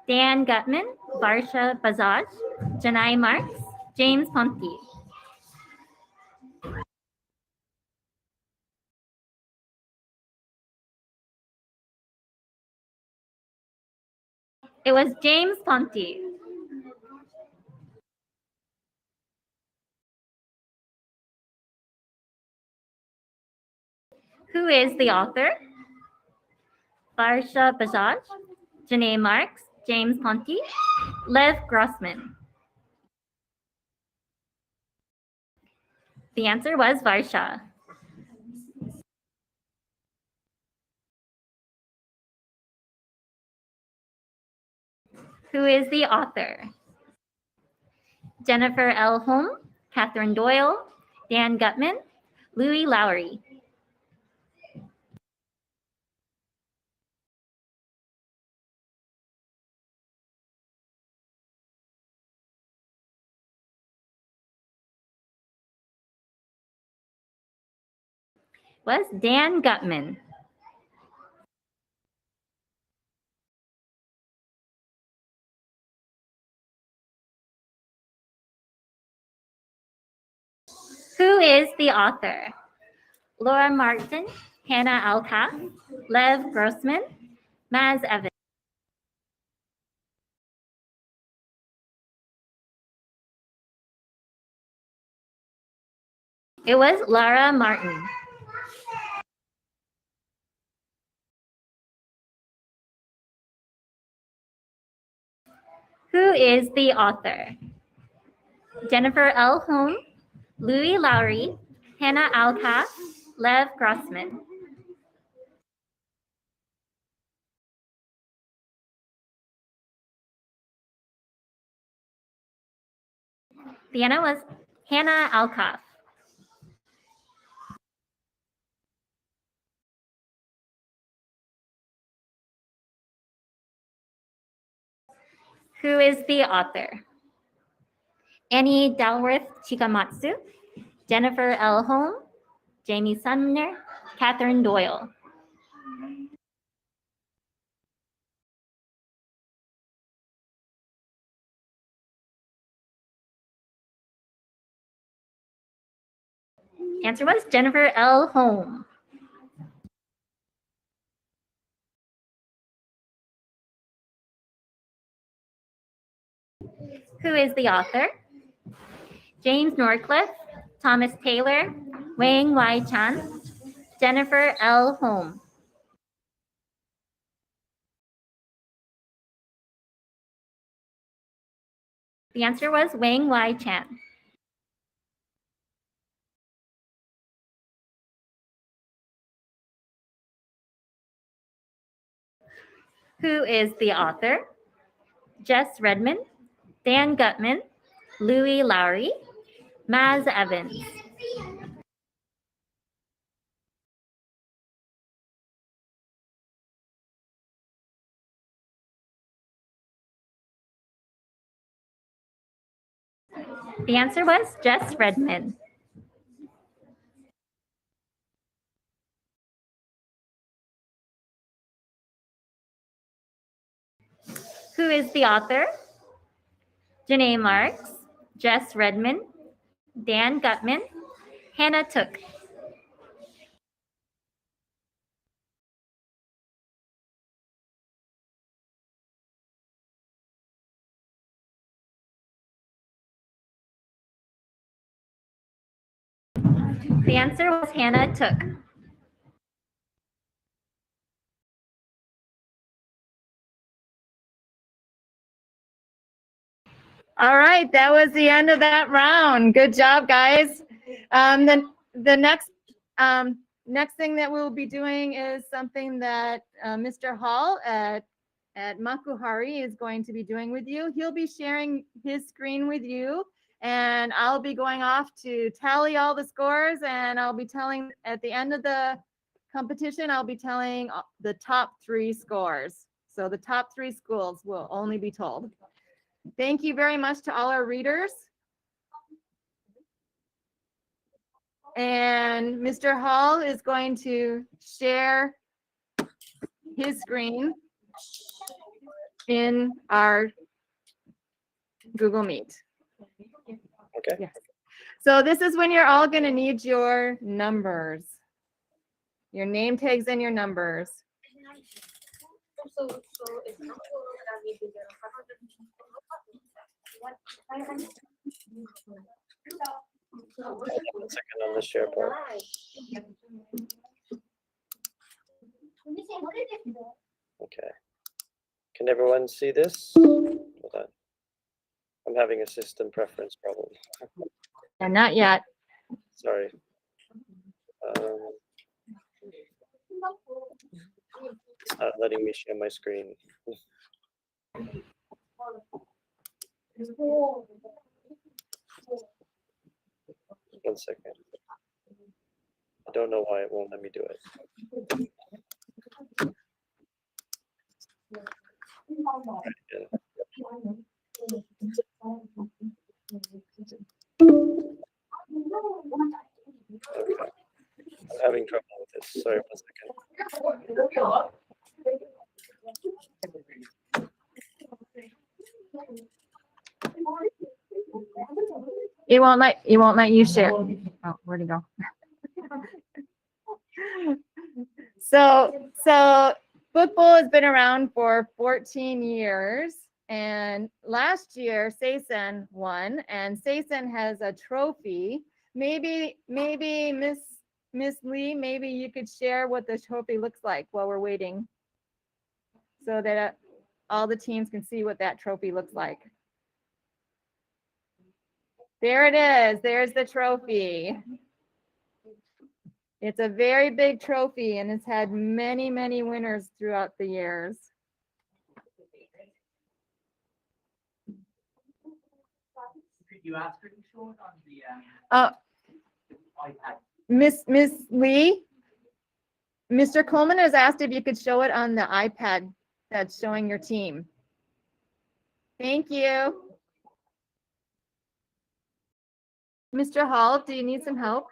Dan Gutman, Varsha Bajaj, Janai Marks, James Ponti. It was James Ponti. Who is the author? Varsha Bajaj, Janae Marks, James Ponti, Lev Grossman. The answer was Varsha. Who is the author? Jennifer L. Holm, Catherine Doyle, Dan Gutman, Louis Lowry. Was Dan Gutman. Who is the author? Laura Martin, Hannah Alcaf, Lev Grossman, Maz Evans. It was Laura Martin. Who is the author? Jennifer L. Holm, Louis Lowry, Hannah Alcaf, Lev Grossman. The answer was Hannah Alcaf. Who is the author? Annie Dalworth Chikamatsu, Jennifer L. Holm, Jamie Sumner, Catherine Doyle. Answer was Jennifer L. Holm. Who is the author? James Norcliffe, Thomas Taylor, Wang Y. Chan, Jennifer L. Holm. The answer was Wang Y. Chan. Who is the author? Jess Redmond, Dan Gutman, Louis Lowry, Maz Evans. The answer was Jess Redmond. Who is the author? Janae Marks, Jess Redmond, Dan Gutman, Hannah Took. The answer was Hannah Took. All right, that was the end of that round. Good job, guys. Then the next thing that we'll be doing is something that Mr. Hall at Makuhari is going to be doing with you. He'll be sharing his screen with you, and I'll be going off to tally all the scores, and I'll be telling at the end of the competition, I'll be telling the top 3 scores. So the top 3 schools will only be told. Thank you very much to all our readers. And Mr. Hall is going to share his screen in our Google Meet. Okay. Yes. So this is when you're all going to need your numbers, your name tags and your numbers. One second on the share part. Okay. Can everyone see this? Hold on. I'm having a system preference problem. And not yet. Sorry. It's not letting me share my screen. 1 second. I don't know why it won't let me do it. Okay. I'm having trouble with this. Sorry, 1 second. It won't let you share. Oh, where'd it go? So Book Bowl has been around for 14 years, and last year Saisen won, and Saisen has a trophy. Maybe Miss Lee, maybe you could share what the trophy looks like while we're waiting, so that all the teams can see what that trophy looks like. There it is. There's the trophy. It's a very big trophy, and it's had many, many winners throughout the years. Could you ask her to show it on the iPad? Miss Lee, Mr. Coleman has asked if you could show it on the iPad that's showing your team. Thank you. Mr. Hall, do you need some help?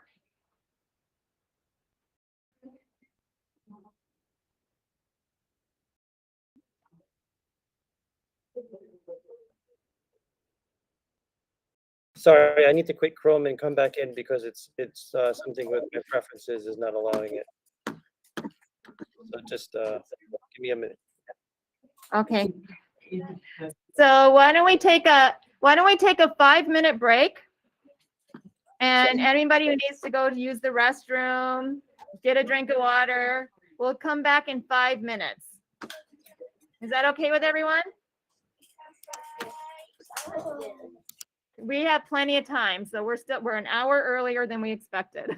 Sorry, I need to quit Chrome and come back in because it's something with my preferences is not allowing it. So just give me a minute. Okay. So why don't we take a 5-minute break? And anybody who needs to go to use the restroom, get a drink of water, we'll come back in 5 minutes. Is that okay with everyone? We have plenty of time, so we're an hour earlier than we expected.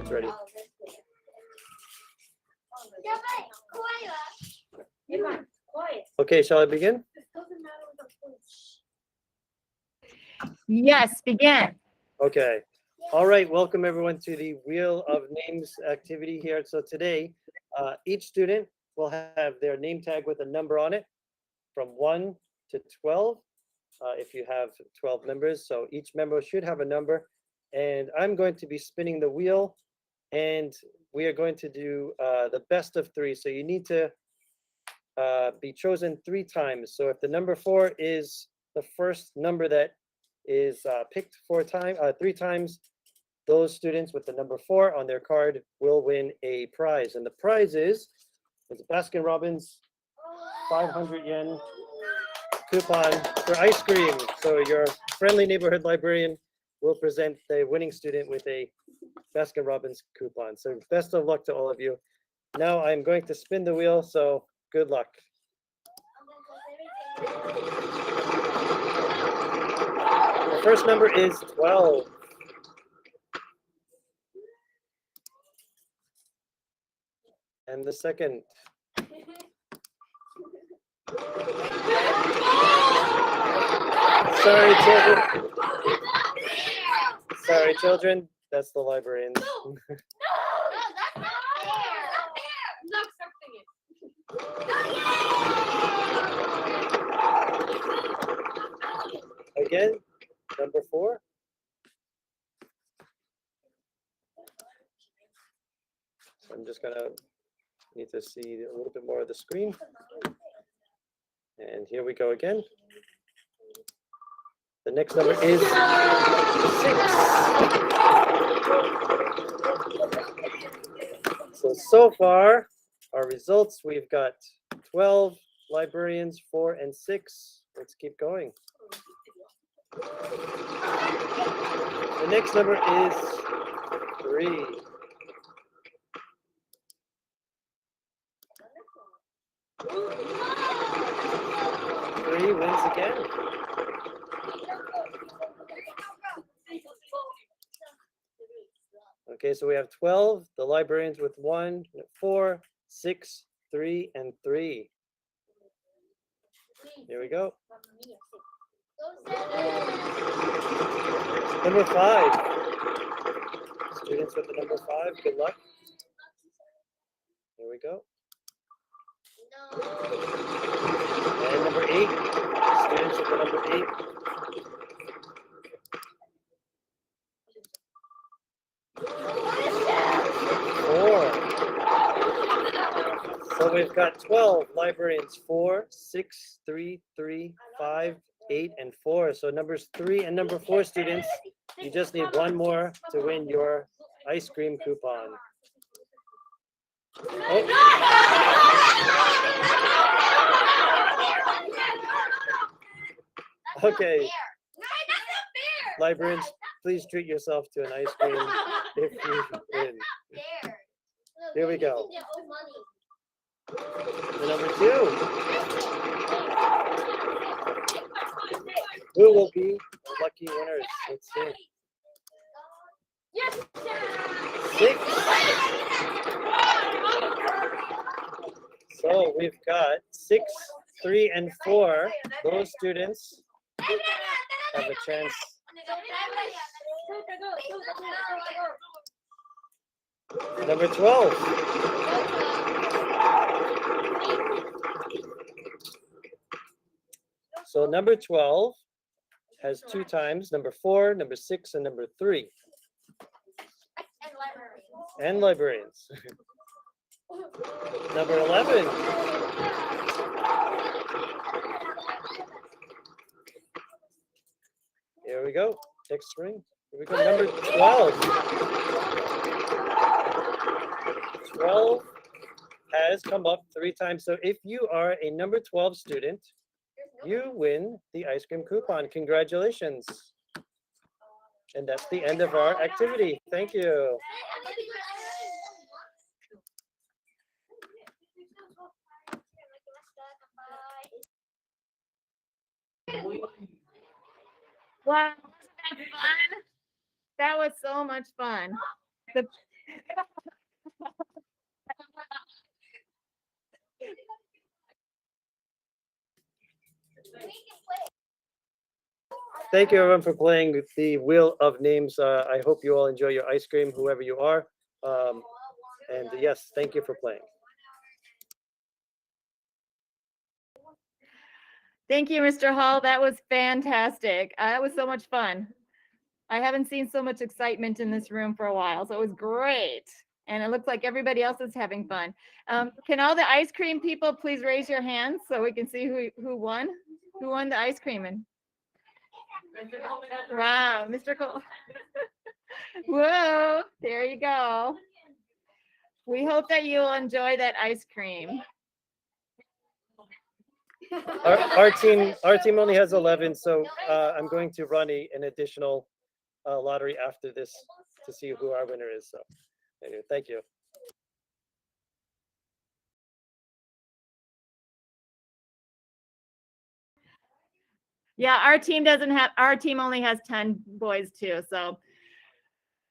It's ready. Okay, shall I begin? Yes, begin. Okay. All right. Welcome everyone to the Wheel of Names activity here. So today, each student will have their name tag with a number on it from 1 to 12. If you have 12 members, so each member should have a number. And I'm going to be spinning the wheel, and we are going to do the best of 3. So you need to be chosen 3 times. So if the number 4 is the first number that is picked 3 times, those students with the number 4 on their card will win a prize. And the prize is a Baskin Robbins 500 yen coupon for ice cream. So your friendly neighborhood librarian will present the winning student with a Baskin Robbins coupon. So best of luck to all of you. Now I'm going to spin the wheel, so good luck. The first number is 12. And the second. Sorry, children. Sorry, children. That's the librarian. Again, number 4. So I'm just gonna need to see a little bit more of the screen. And here we go again. The next number is 6. So far, our results, we've got 12 librarians, 4 and 6. Let's keep going. The next number is 3. 3 wins again. Okay, so we have 12, the librarians with 1, 4, 6, 3, and 3. Here we go. Number 5. Students with the number 5, good luck. Here we go. And number 8. Students with the number 8. So we've got 12 librarians, 4, 6, 3, 3, 5, 8, and 4. So numbers 3 and number 4 students, you just need one more to win your ice cream coupon. Oh. Okay. Librarians, please treat yourself to an ice cream if you win. Here we go. The number 2. Who will be the lucky winners? Let's see. 6. So we've got 6, 3, and 4. Those students have a chance. Number 12. So number 12 has 2 times, number 4, number 6, and number 3. And librarians. Number 11. Here we go. Next string. Here we go. Number 12. 12 has come up 3 times. So if you are a number 12 student, you win the ice cream coupon. Congratulations. And that's the end of our activity. Thank you. Wow, wasn't that fun? That was so much fun. Thank you everyone for playing the Wheel of Names. I hope you all enjoy your ice cream, whoever you are. And yes, thank you for playing. Thank you, Mr. Hall. That was fantastic. That was so much fun. I haven't seen so much excitement in this room for a while, so it was great. And it looks like everybody else is having fun. Can all the ice cream people please raise your hands so we can see who won? Who won the ice cream? And wow, Mr. Cole. Whoa, there you go. We hope that you'll enjoy that ice cream. Our team only has 11, so I'm going to run an additional lottery after this to see who our winner is. So anyway, thank you. Yeah, our team only has 10 boys too. So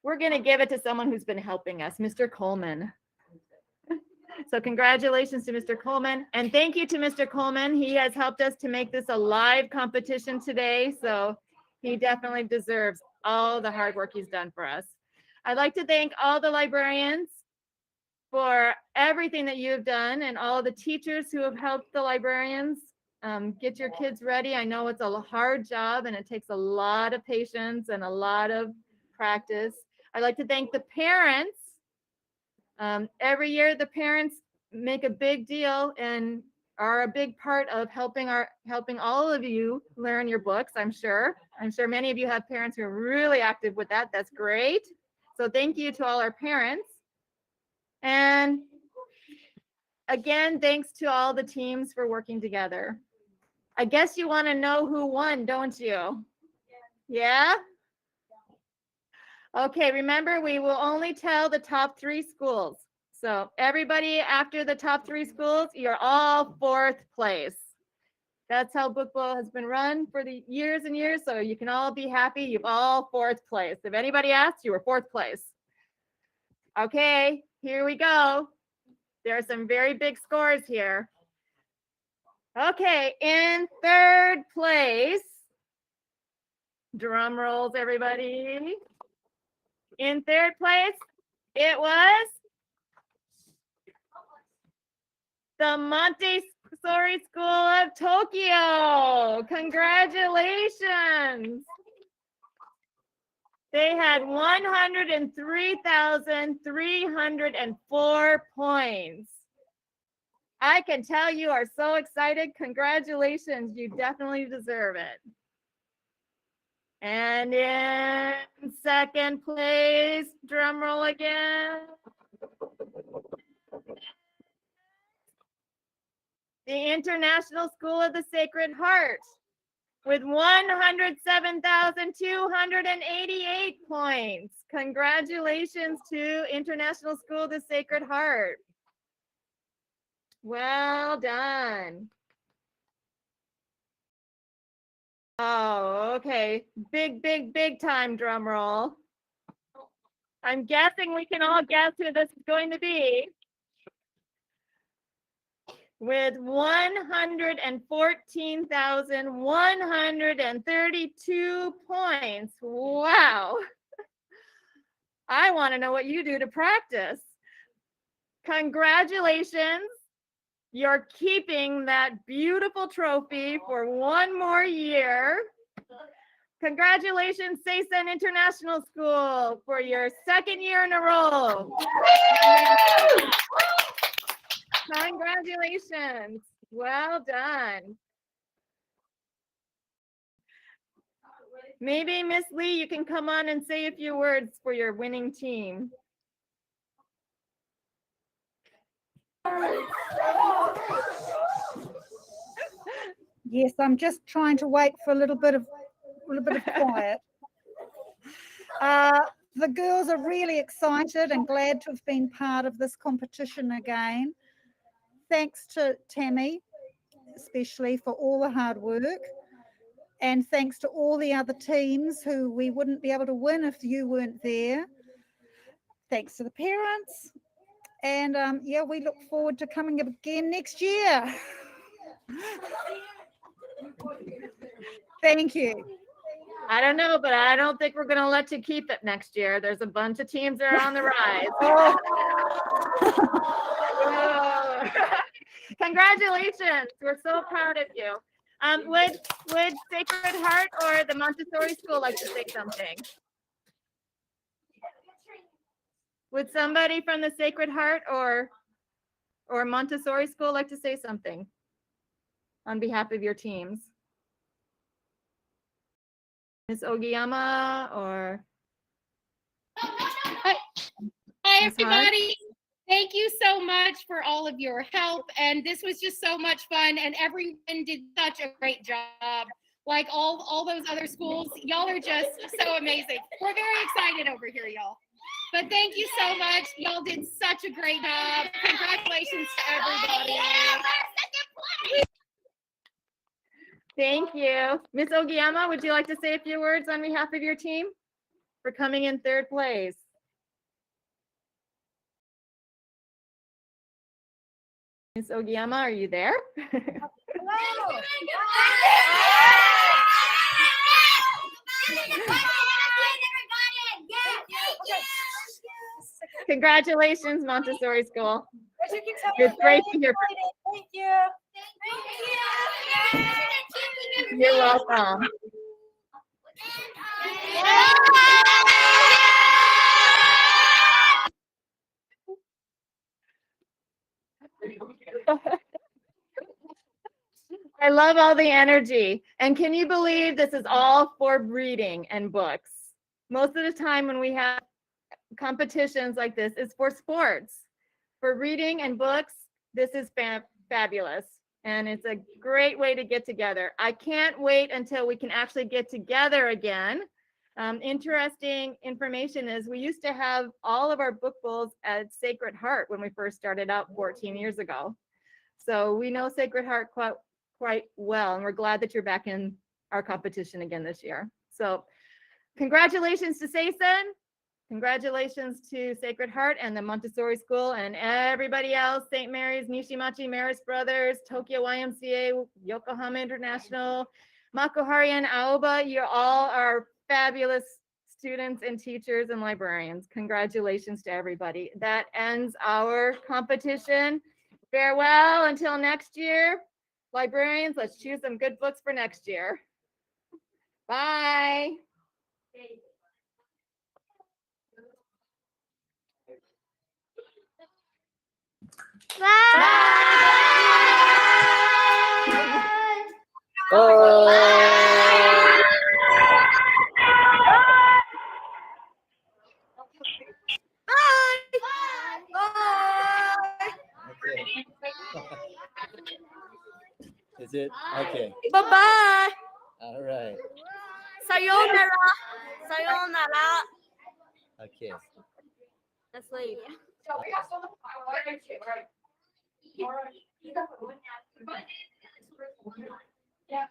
we're going to give it to someone who's been helping us, Mr. Coleman. So congratulations to Mr. Coleman. And thank you to Mr. Coleman. He has helped us to make this a live competition today. So he definitely deserves all the hard work he's done for us. I'd like to thank all the librarians for everything that you've done and all the teachers who have helped the librarians get your kids ready. I know it's a hard job and it takes a lot of patience and a lot of practice. I'd like to thank the parents. Every year the parents make a big deal and are a big part of helping all of you learn your books. I'm sure many of you have parents who are really active with that. That's great. So thank you to all our parents. And again, thanks to all the teams for working together. I guess you want to know who won, don't you? Yeah? Okay, remember, we will only tell the top 3 schools. So everybody after the top 3 schools, you're all 4th place. That's how Book Bowl has been run for the years and years. So you can all be happy. You've all 4th place. If anybody asked, you were 4th place. Okay, here we go. There are some very big scores here. Okay, in 3rd place, drum rolls, everybody. In 3rd place, it was the Montessori School of Tokyo. Congratulations. They had 103,304 points. I can tell you are so excited. Congratulations. You definitely deserve it. And in 2nd place, drum roll again. The International School of the Sacred Heart with 107,288 points. Congratulations to International School of the Sacred Heart. Well done. Oh, okay. Big time drum roll. I'm guessing we can all guess who this is going to be. With 114,132 points. Wow. I want to know what you do to practice. Congratulations. You're keeping that beautiful trophy for one more year. Congratulations, Seisen International School, for your 2nd year in a row. Congratulations. Well done. Maybe Miss Lee, you can come on and say a few words for your winning team. Yes, I'm just trying to wait for a little bit of quiet. The girls are really excited and glad to have been part of this competition again. Thanks to Tammy, especially for all the hard work. And thanks to all the other teams who we wouldn't be able to win if you weren't there. thanks to the parents. And yeah, we look forward to coming again next year. Thank you. I don't know, but I don't think we're going to let you keep it next year. There's a bunch of teams that are on the rise. Whoa. Congratulations. We're so proud of you. Would Sacred Heart or the Montessori School like to say something? Would somebody from the Sacred Heart or Montessori School like to say something on behalf of your teams? Ms. Ogiyama or Hi, Ms. Hart? everybody. Thank you so much for all of your help. And this was just so much fun. And everyone did such a great job. Like all those other schools, y'all are just so amazing. We're very excited over here, y'all. But thank you so much. Y'all did such a great job. Congratulations to everybody. Thank you. Ms. Ogiyama, would you like to say a few words on behalf of your team for coming in third place? Ms. Ogiyama, are you there? Hello. Congratulations, Montessori School. It's great to hear from you. Thank you. You're welcome. I love all the energy. And can you believe this is all for reading and books? Most of the time when we have competitions like this, it's for sports. For reading and books, this is fabulous. And it's a great way to get together. I can't wait until we can actually get together again. Interesting information is we used to have all of our book bowls at Sacred Heart when we first started out 14 years ago. So we know Sacred Heart quite well, and we're glad that you're back in our competition again this year. So congratulations to Saison. Congratulations to Sacred Heart and the Montessori School and everybody else, St. Mary's, Nishimachi, Marist Brothers, Tokyo YMCA, Yokohama International, Makuhari and Aoba. You all are fabulous students and teachers and librarians. Congratulations to everybody. That ends our competition. Farewell until next year. Librarians, let's choose some good books for next year. Bye. Okay. Is it? Okay. Bye-bye. All right. Sayonara. Sayonara. Okay. Let's leave. Yeah.